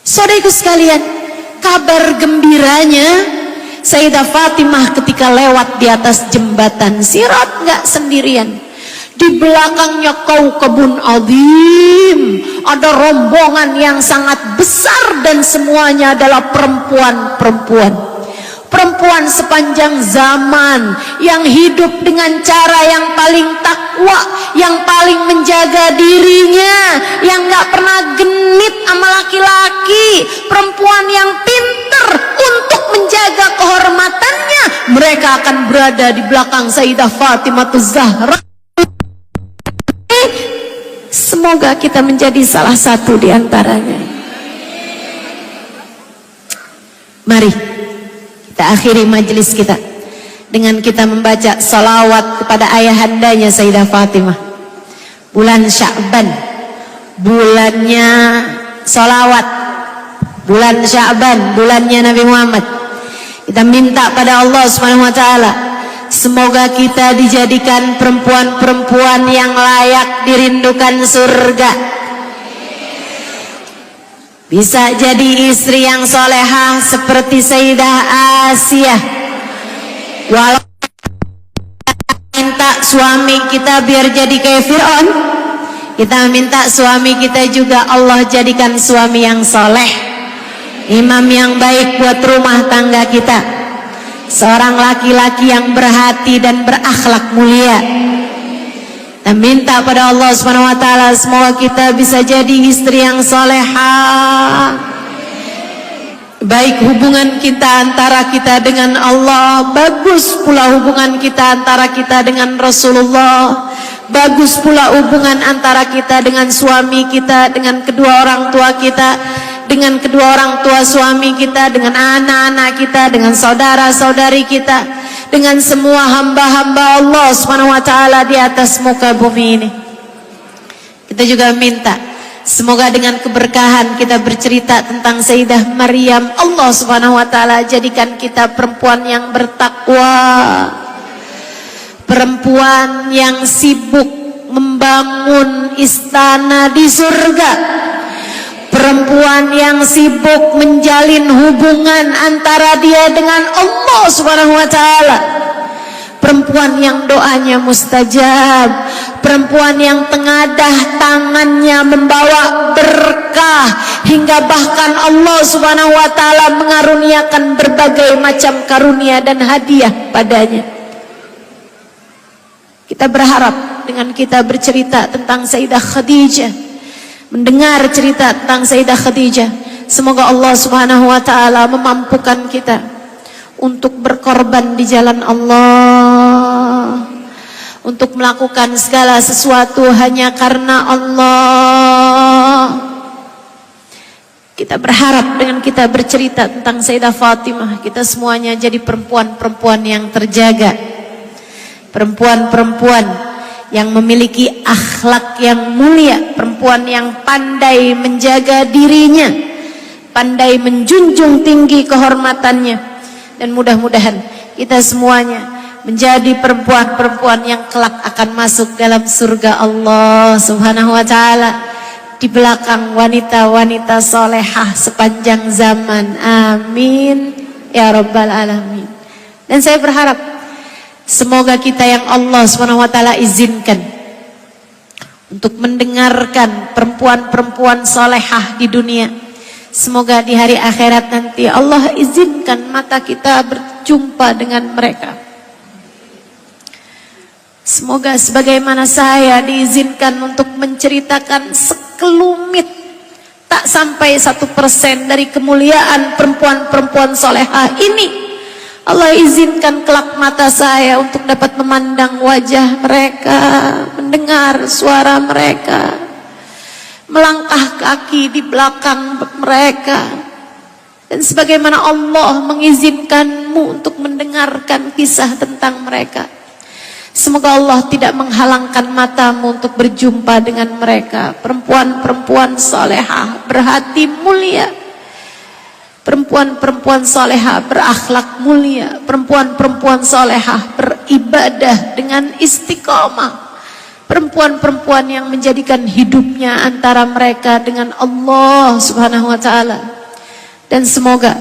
Saudaraku sekalian, kabar gembiranya, Sayyidah Fatimah ketika lewat di atas jembatan Sirat nggak sendirian. Di belakangnya kaukabun azim, ada rombongan yang sangat besar dan semuanya adalah perempuan-perempuan. Perempuan sepanjang zaman yang hidup dengan cara yang paling takwa, yang paling menjaga dirinya, yang nggak pernah genit sama laki-laki. Perempuan yang pinter untuk menjaga kehormatannya. Mereka akan berada di belakang Sayyidah Fatimah Zahra. Semoga kita menjadi salah satu di antaranya. Mari kita akhiri majelis kita dengan kita membaca salawat kepada ayahandanya Sayyidah Fatimah. Bulan Sya'ban, bulannya salawat, bulan Sya'ban, bulannya Nabi Muhammad. Kita minta pada Allah Subhanahu wa taala, semoga kita dijadikan perempuan-perempuan yang layak dirindukan surga. Bisa jadi istri yang solehah seperti Sayyidah Asiyah. Walau minta suami kita biar jadi kayak Fir'aun, kita minta suami kita juga Allah jadikan suami yang soleh, imam yang baik buat rumah tangga kita, seorang laki-laki yang berhati dan berakhlak mulia. minta pada Allah Subhanahu wa taala semoga kita bisa jadi istri yang salehah. Baik hubungan kita antara kita dengan Allah, bagus pula hubungan kita antara kita dengan Rasulullah, bagus pula hubungan antara kita dengan suami kita, dengan kedua orang tua kita, dengan kedua orang tua suami kita, dengan anak-anak kita, dengan saudara-saudari kita, dengan semua hamba-hamba Allah Subhanahu wa taala di atas muka bumi ini. Kita juga minta semoga dengan keberkahan kita bercerita tentang Sayyidah Maryam, Allah Subhanahu wa taala jadikan kita perempuan yang bertakwa, perempuan yang sibuk membangun istana di surga, perempuan yang sibuk menjalin hubungan antara dia dengan Allah Subhanahu wa taala, perempuan yang doanya mustajab, perempuan yang tengadah tangannya membawa berkah, hingga bahkan Allah Subhanahu wa taala mengaruniakan berbagai macam karunia dan hadiah padanya. Kita berharap dengan kita bercerita tentang Sayyidah Khadijah, mendengar cerita tentang Sayyidah Khadijah, semoga Allah Subhanahu wa taala memampukan kita untuk berkorban di jalan Allah, untuk melakukan segala sesuatu hanya karena Allah. Kita berharap dengan kita bercerita tentang Sayyidah Fatimah, kita semuanya jadi perempuan-perempuan yang terjaga, perempuan-perempuan yang memiliki akhlak yang mulia, perempuan yang pandai menjaga dirinya, pandai menjunjung tinggi kehormatannya. Dan mudah-mudahan kita semuanya menjadi perempuan-perempuan yang kelak akan masuk dalam surga Allah Subhanahu wa taala, di belakang wanita-wanita solehah sepanjang zaman. Amin ya rabbal alamin. Dan saya berharap semoga kita yang Allah Subhanahu wa taala izinkan untuk mendengarkan perempuan-perempuan solehah di dunia, semoga di hari akhirat nanti Allah izinkan mata kita berjumpa dengan mereka. Semoga sebagaimana saya diizinkan untuk menceritakan sekelumit, tak sampai 1% dari kemuliaan perempuan-perempuan solehah ini, Allah izinkan kelak mata saya untuk dapat memandang wajah mereka, mendengar suara mereka, melangkah kaki di belakang mereka. Dan sebagaimana Allah mengizinkanmu untuk mendengarkan kisah tentang mereka, semoga Allah tidak menghalangkan matamu untuk berjumpa dengan mereka. Perempuan-perempuan salehah berhati mulia, perempuan-perempuan salehah berakhlak mulia, perempuan-perempuan salehah beribadah dengan istiqomah, perempuan-perempuan yang menjadikan hidupnya antara mereka dengan Allah Subhanahu wa taala. Dan semoga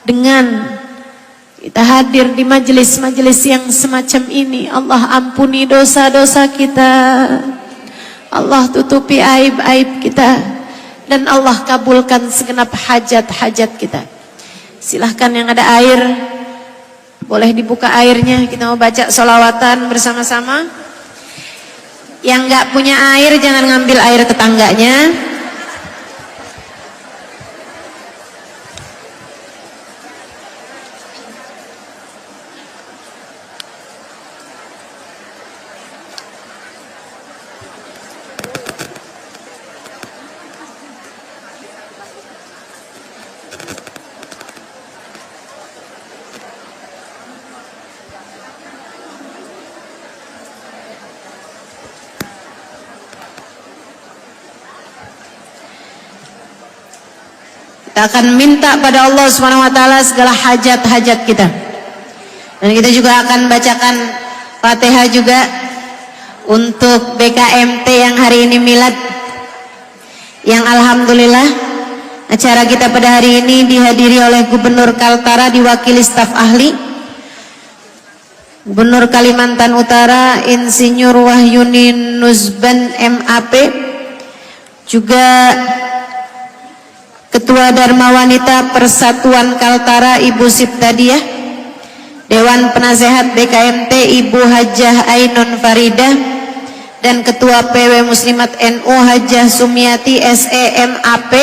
dengan kita hadir di majelis-majelis yang semacam ini, Allah ampuni dosa-dosa kita, Allah tutupi aib-aib kita, dan Allah kabulkan segenap hajat-hajat kita. Silahkan yang ada air, boleh dibuka airnya, kita mau baca sholawatan bersama-sama. Yang nggak punya air jangan ngambil air tetangganya. Kita akan minta pada Allah Subhanahu wa taala segala hajat-hajat kita. Dan kita juga akan bacakan Fatihah juga untuk BKMT yang hari ini milad, yang alhamdulillah acara kita pada hari ini dihadiri oleh Gubernur Kaltara diwakili staf ahli, Gubernur Kalimantan Utara Insinyur Wahyuni Nuzban MAP, juga Ketua Dharma Wanita Persatuan Kaltara Ibu Siptadiah, Dewan Penasehat BKMT Ibu Hajah Ainun Faridah, dan Ketua PW Muslimat NU Hajah Sumiati SEMAP,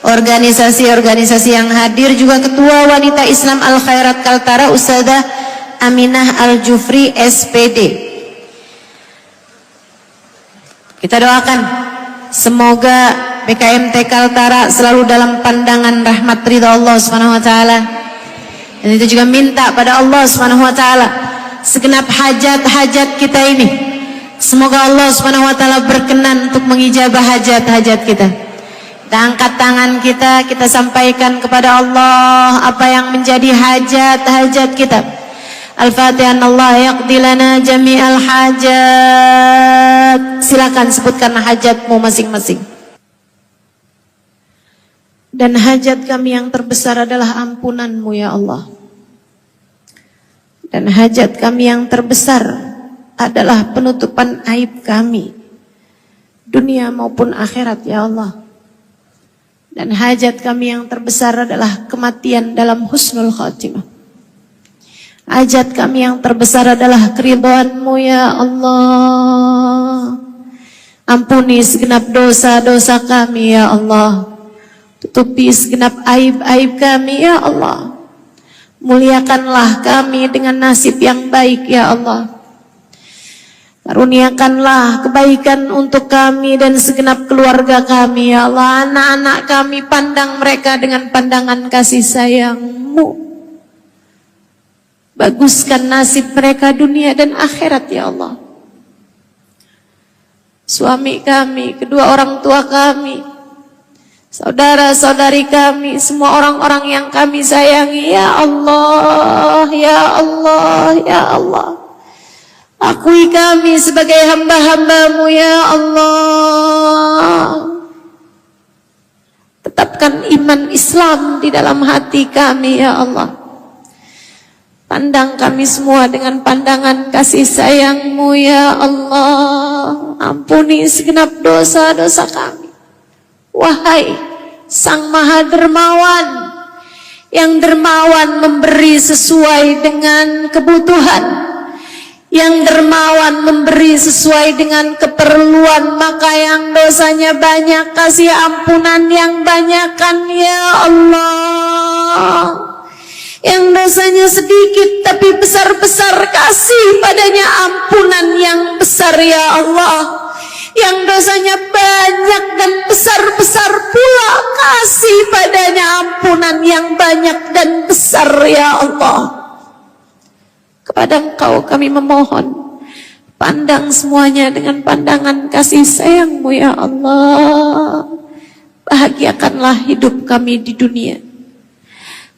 organisasi-organisasi yang hadir, juga Ketua Wanita Islam Al Khairat Kaltara Ustadzah Aminah Al Jufri SPD. Kita doakan semoga PKMT Kaltara selalu dalam pandangan rahmat ridha Allah Subhanahu wa taala. Dan itu juga minta pada Allah Subhanahu wa taala segenap hajat-hajat kita ini, semoga Allah Subhanahu wa taala berkenan untuk mengijabah hajat-hajat kita. Kita angkat tangan kita, kita sampaikan kepada Allah apa yang menjadi hajat-hajat kita. Al-Fatihah. Allah yaqdi lana jami'al hajat. Silakan sebutkan hajatmu masing-masing. Dan hajat kami yang terbesar adalah ampunanmu ya Allah. Dan hajat kami yang terbesar adalah penutupan aib kami, dunia maupun akhirat ya Allah. Dan hajat kami yang terbesar adalah kematian dalam husnul khatimah. Hajat kami yang terbesar adalah keridhaan-Mu ya Allah. Ampuni segenap dosa-dosa kami ya Allah. Tutupi segenap aib-aib kami ya Allah. Muliakanlah kami dengan nasib yang baik ya Allah. Karuniakanlah kebaikan untuk kami dan segenap keluarga kami ya Allah. Anak-anak kami, pandang mereka dengan pandangan kasih sayang-Mu. Baguskan nasib mereka dunia dan akhirat ya Allah. Suami kami, kedua orang tua kami, saudara-saudari kami, semua orang-orang yang kami sayangi ya Allah, ya Allah, ya Allah. Akui kami sebagai hamba-hamba-Mu ya Allah. Tetapkan iman Islam di dalam hati kami ya Allah. Pandang kami semua dengan pandangan kasih sayang-Mu ya Allah. Ampuni segenap dosa-dosa kami. Wahai Sang Maha Dermawan, yang dermawan memberi sesuai dengan kebutuhan, yang dermawan memberi sesuai dengan keperluan, maka yang dosanya banyak kasih ampunan yang banyakkan ya Allah. Yang dosanya sedikit tapi besar-besar, kasih padanya ampunan yang besar ya Allah. Yang dosanya banyak dan besar-besar pula, kasih padanya ampunan yang banyak dan besar ya Allah. Kepada Engkau kami memohon, pandang semuanya dengan pandangan kasih sayang-Mu ya Allah. Bahagiakanlah hidup kami di dunia.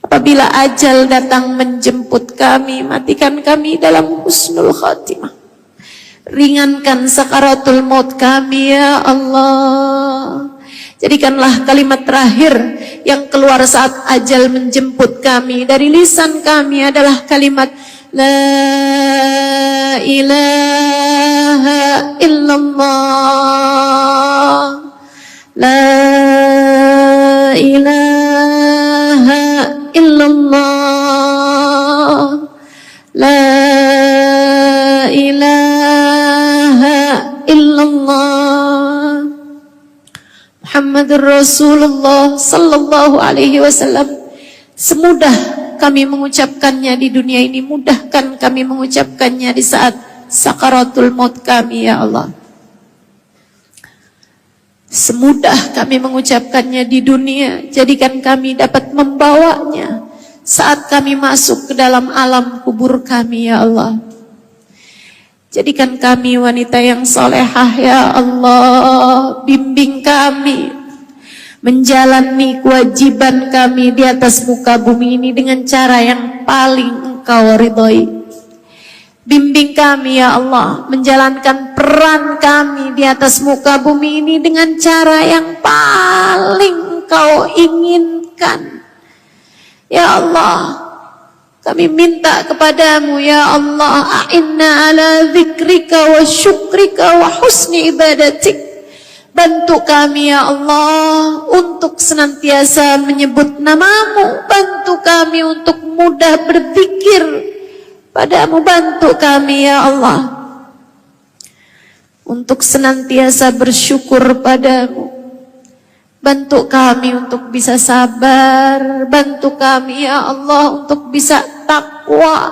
Apabila ajal datang menjemput kami, matikan kami dalam husnul khatimah. Ringankan sakaratul maut kami ya Allah. Jadikanlah kalimat terakhir yang keluar saat ajal menjemput kami dari lisan kami adalah kalimat La ilaha illallah, La ilaha illallah, La ilaha illallah, Muhammadur Rasulullah sallallahu alaihi wasallam. Semudah kami mengucapkannya di dunia ini, mudahkan kami mengucapkannya di saat sakaratul maut kami ya Allah. Semudah kami mengucapkannya di dunia, jadikan kami dapat membawanya saat kami masuk ke dalam alam kubur kami ya Allah. Jadikan kami wanita yang solehah ya Allah. Bimbing kami menjalani kewajiban kami di atas muka bumi ini dengan cara yang paling Engkau ridhoi. Bimbing kami ya Allah menjalankan peran kami di atas muka bumi ini dengan cara yang paling Engkau inginkan. Ya Allah, kami minta kepadamu ya Allah, a'inna ala dzikrika wa syukrika wa husni ibadatik. Bantu kami ya Allah untuk senantiasa menyebut namamu. Bantu kami untuk mudah berzikir padamu. Bantu kami ya Allah untuk senantiasa bersyukur padamu. Bantu kami untuk bisa sabar, bantu kami ya Allah untuk bisa takwa,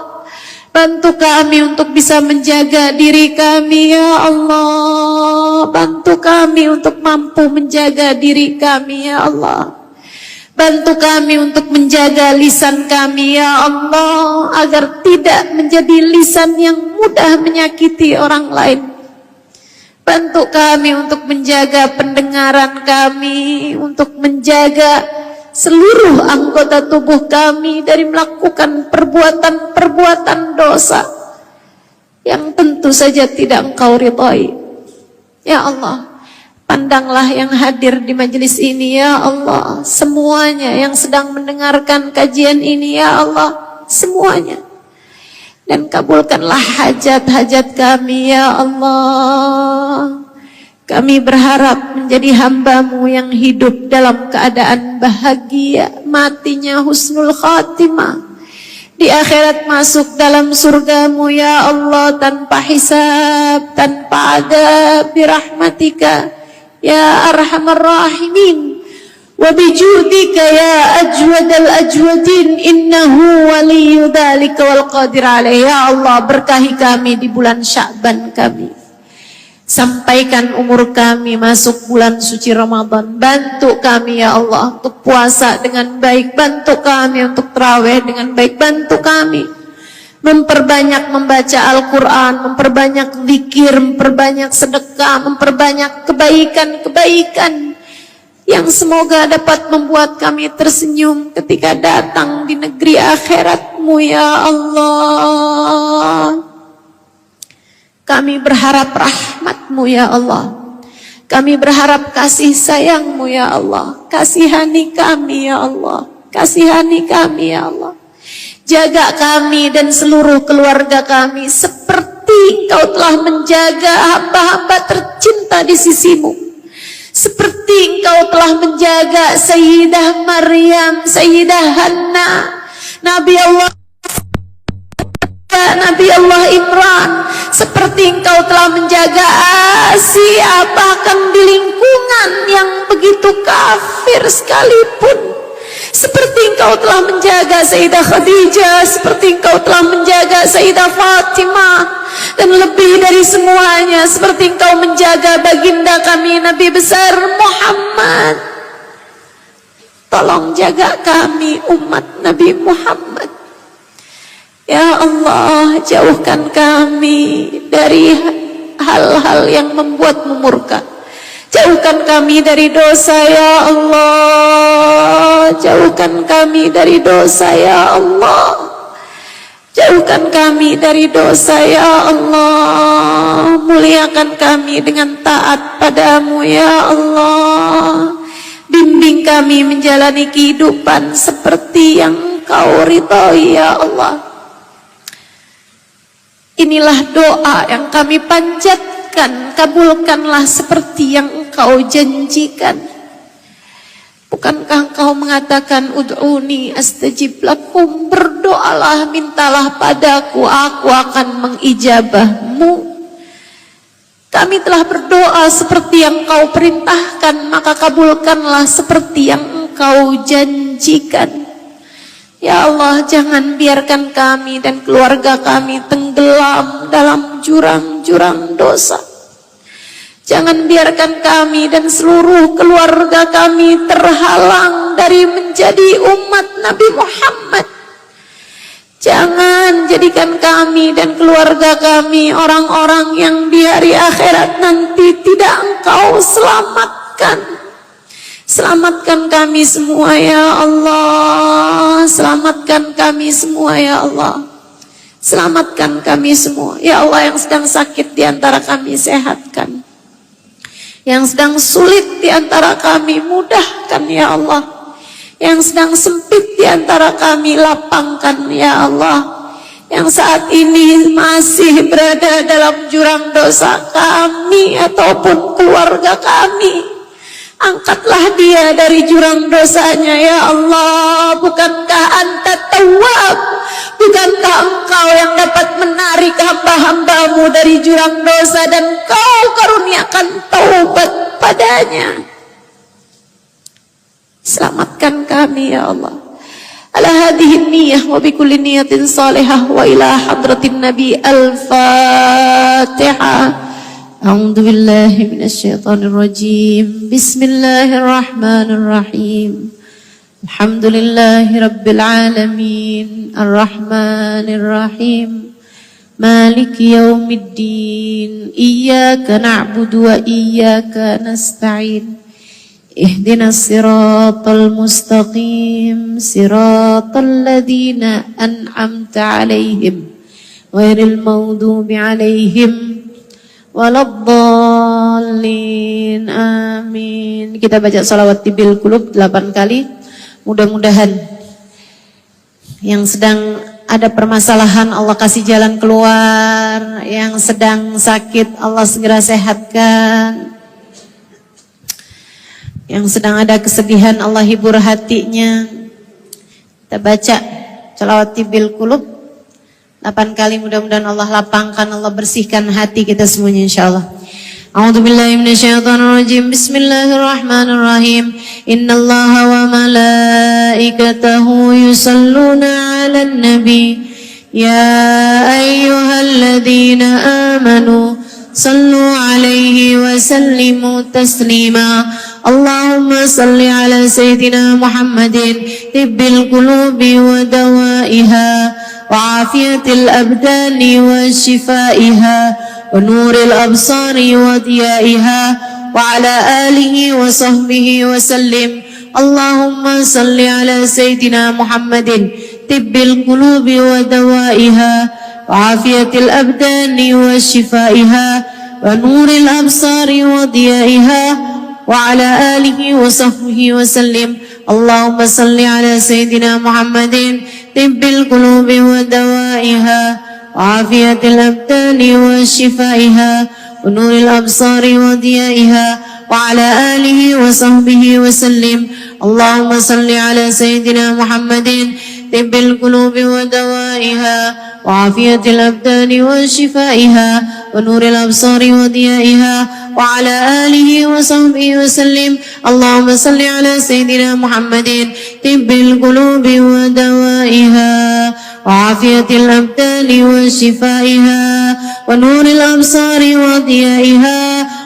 bantu kami untuk bisa menjaga diri kami ya Allah, bantu kami untuk mampu menjaga diri kami ya Allah, bantu kami untuk menjaga lisan kami ya Allah, agar tidak menjadi lisan yang mudah menyakiti orang lain. Bantu kami untuk menjaga pendengaran kami, untuk menjaga seluruh anggota tubuh kami dari melakukan perbuatan-perbuatan dosa yang tentu saja tidak Engkau ridhai. Ya Allah, pandanglah yang hadir di majelis ini ya Allah, semuanya yang sedang mendengarkan kajian ini ya Allah, semuanya. Dan kabulkanlah hajat-hajat kami ya Allah. Kami berharap menjadi hamba-Mu yang hidup dalam keadaan bahagia, matinya husnul khatimah, di akhirat masuk dalam surga-Mu ya Allah, tanpa hisab, tanpa adab, birahmatika ya arhamar rahimin. Wabijudika ya ajwadal ajwadin, innahu waliyu dzalika wal qadir alaih. Ya Allah, berkahi kami di bulan Sya'ban kami, sampaikan umur kami masuk bulan suci Ramadan. Bantu kami ya Allah untuk puasa dengan baik, bantu kami untuk tarawih dengan baik, bantu kami memperbanyak membaca Al-Quran, memperbanyak zikir, memperbanyak sedekah, memperbanyak kebaikan-kebaikan yang semoga dapat membuat kami tersenyum ketika datang di negeri akhirat-Mu ya Allah. Kami berharap rahmat-Mu ya Allah, kami berharap kasih sayang-Mu ya Allah. Kasihani kami ya Allah, kasihani kami ya Allah. Jaga kami dan seluruh keluarga kami seperti Engkau telah menjaga hamba-hamba tercinta di sisi-Mu, seperti Engkau telah menjaga Sayyidah Maryam, Sayyidah Hanna, Nabi Allah Imran, seperti Engkau telah menjaga Asia, bahkan di lingkungan yang begitu kafir sekalipun, seperti Engkau telah menjaga Sayyidah Khadijah, seperti Engkau telah menjaga Sayyidah Fatimah, dan lebih dari semuanya seperti Engkau menjaga baginda kami Nabi besar Muhammad. Tolong jaga kami umat Nabi Muhammad ya Allah. Jauhkan kami dari hal-hal yang membuat-Mu murka, jauhkan kami dari dosa ya Allah, jauhkan kami dari dosa ya Allah, jauhkan kami dari dosa ya Allah. Muliakan kami dengan taat padamu ya Allah. Bimbing kami menjalani kehidupan seperti yang Engkau ridhai ya Allah. Inilah doa yang kami panjatkan, kabulkanlah seperti yang Engkau janjikan. Bukankah Engkau mengatakan ud'uni astajib lakum, berdoalah, mintalah padaku, aku akan mengijabah-Mu. Kami telah berdoa seperti yang Engkau perintahkan, maka kabulkanlah seperti yang Engkau janjikan. Ya Allah, jangan biarkan kami dan keluarga kami tenggelam dalam jurang-jurang dosa. Jangan biarkan kami dan seluruh keluarga kami terhalang dari menjadi umat Nabi Muhammad. Jangan jadikan kami dan keluarga kami orang-orang yang di hari akhirat nanti tidak Engkau selamatkan. Selamatkan kami semua ya Allah, selamatkan kami semua ya Allah, selamatkan kami semua ya Allah. Yang sedang sakit di antara kami sehatkan, yang sedang sulit di antara kami mudahkan ya Allah, yang sedang sempit di antara kami lapangkan ya Allah. Yang saat ini masih berada dalam jurang dosa kami ataupun keluarga kami, Angkatlah dia dari jurang dosanya ya Allah. Bukankah Anta Tawwab? Bukankah Engkau yang dapat menarik hamba-hambamu dari jurang dosa dan Kau karuniakan taubat padanya? Selamatkan kami ya Allah. Ala hadhihi niyyah wa bi kulli niyatin salihah wa ila hadratin nabi al-Fatihah. A'udzu billahi minasy syaithanir rajim. Bismillahirrahmanirrahim. Alhamdulillahi rabbil alamin. Arrahmanir rahim. Maliki yaumiddin. Iyyaka na'budu wa iyyaka nasta'in. Ihdinas siratal mustaqim. Siratal ladzina an'amta 'alaihim ghairil maghdubi 'alaihim waladdallin. Amin. Kita baca salawat tibil qulub 8 kali. Mudah-mudahan yang sedang ada permasalahan Allah kasih jalan keluar, yang sedang sakit Allah segera sehatkan, yang sedang ada kesedihan Allah hibur hatinya. Kita baca salawat tibil qulub 8 kali, mudah-mudahan Allah lapangkan, Allah bersihkan hati kita semuanya insyaallah. A'udzu billahi minasyaitonir rajim. Bismillahirrahmanirrahim. Innallaha wa malaikatahu yusalluna 'alan nabi. Ya ayyuhalladzina amanu sallu 'alaihi wa sallimu taslima. Allahumma salli 'ala sayyidina Muhammadin tibbil qulubi wa dawaiha وعافية الأبدان وشفائها ونور الأبصار وضيائها وعلى آله وصحبه وسلم. اللهم صل على سيدنا محمد طب القلوب ودوائها وعافية الأبدان وشفائها ونور الأبصار وضيائها وعلى آله وصحبه وسلم. اللهم صل على سيدنا محمد طب القلوب ودوائها وعافية الأبدان وشفائها ونور الأبصار وضيائها وعلى آله وصحبه وسلم. اللهم صل على سيدنا محمد طب القلوب ودوائها وعافية الأبدان وشفائها ونور الأبصار وضيائها وعلى آله وصحبه وسلم. اللهم صل على سيدنا محمد طب القلوب ودوائها وعافية الأبدان وشفائها ونور الأبصار وضيائها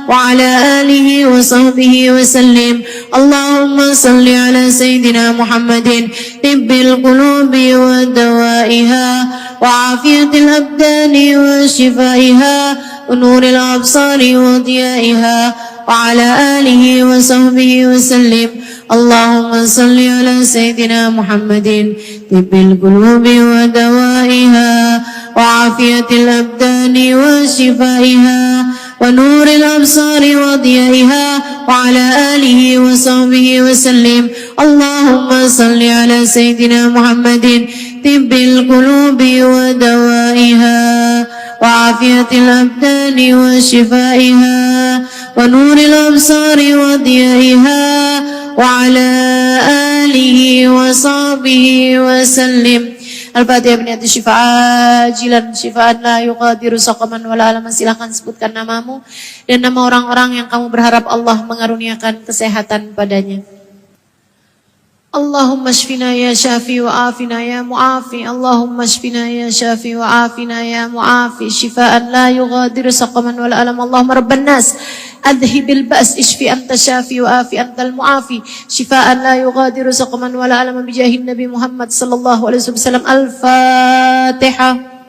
وعلى آله وصحبه وسلم. اللهم صل على سيدنا محمد طب القلوب ودوائها وعافية الأبدان وشفائها ونور الأبصار وضيائها وعلى آله وصحبه وسلم. اللهم صل على سيدنا محمد طب القلوب ودوائها وعافية الأبدان وشفائها ونور الأبصار وضيائها وعلى آله وصحبه وسلم. اللهم صل على سيدنا محمد طب القلوب ودوائها وعافية الأبدان وشفائها ونور الأبصار وضيائها وعلى آله وصحبه وسلم. Al-Fatihah biniat syifaa ajilan syifaan la yughadiru saqaman wala alaman. Silahkan sebutkan namamu dan nama orang-orang yang kamu berharap Allah mengaruniakan kesehatan padanya. Allahumma shfina ya syafi wa afina ya mu'afi. Allahumma shfina ya syafi wa afina ya mu'afi. Shifaan la yughadiru saqaman wala alam. Allahumma rabban nas adhibil ba's ishfi anta syafi wa afi antal mu'afi. Shifaan la yughadiru saqaman wala alam. Bijahin Nabi Muhammad sallallahu alaihi wasallam. Al-Fatihah.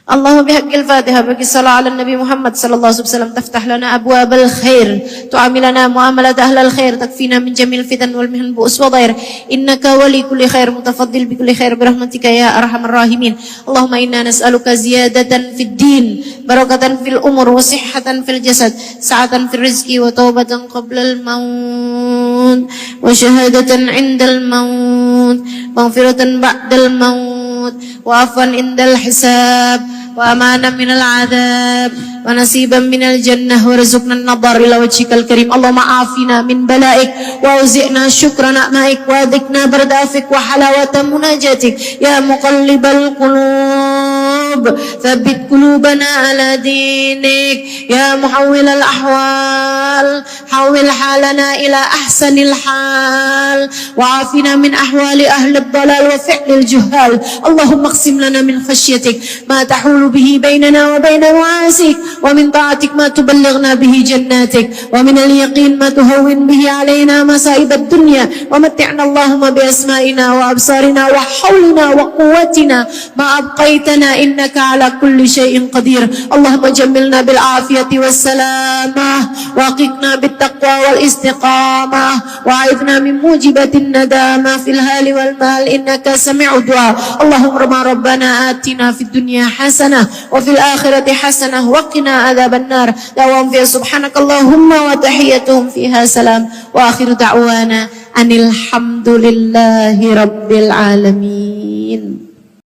اللهم بحق الفاتحة بك الصلاة على النبي محمد صلى الله عليه وسلم تفتح لنا أبواب الخير تعاملنا معاملة أهل الخير تكفينا من جميع الفتن والمحن بؤس وضير إنك ولي كل خير متفضل بكل خير برحمتك يا أرحم الراحمين. اللهم إنا نسألك زيادة في الدين بركة في الأمور وصحة في الجسد سعة في الرزق وتوبة قبل الموت وشهادة عند الموت مغفرة بعد الموت وعفوا عند الحساب وأمانا من العذاب ونصيبا من الجنة وارزقنا النظر إلى وجهك الكريم. اللهم عافنا من بلائك وأوزئنا شكر نعمائك وأذقنا برد عفوك وحلاوة مناجاتك يا مقلب القلوب ثبت قلوبنا على دينك يا محول الأحوال حول حالنا إلى أحسن الحال وعافنا من أحوال أهل الضلال وفعل الجهال. اللهم اقسم لنا من خشيتك ما تحول به بيننا وبين معاصيك ومن طاعتك ما تبلغنا به جناتك ومن اليقين ما تهون به علينا مصائب الدنيا ومتعنا اللهم بأسمائنا وأبصارنا وحولنا وقوتنا ما أبقيتنا إنك على كل شيء قدير. اللهم جملنا بالعافية والسلامة وأقنا بالتقوى والاستقامة وأعذنا من موجبات الندامة في الهال والمال إنك سميع الدعاء. اللهم ربنا آتنا في الدنيا حسنة وفي الآخرة حسنة وقنا عذاب النار. دعواهم فيها سبحانك اللهم وتحيتهم فيها سلام وآخر دعوانا أن الحمد لله رب العالمين.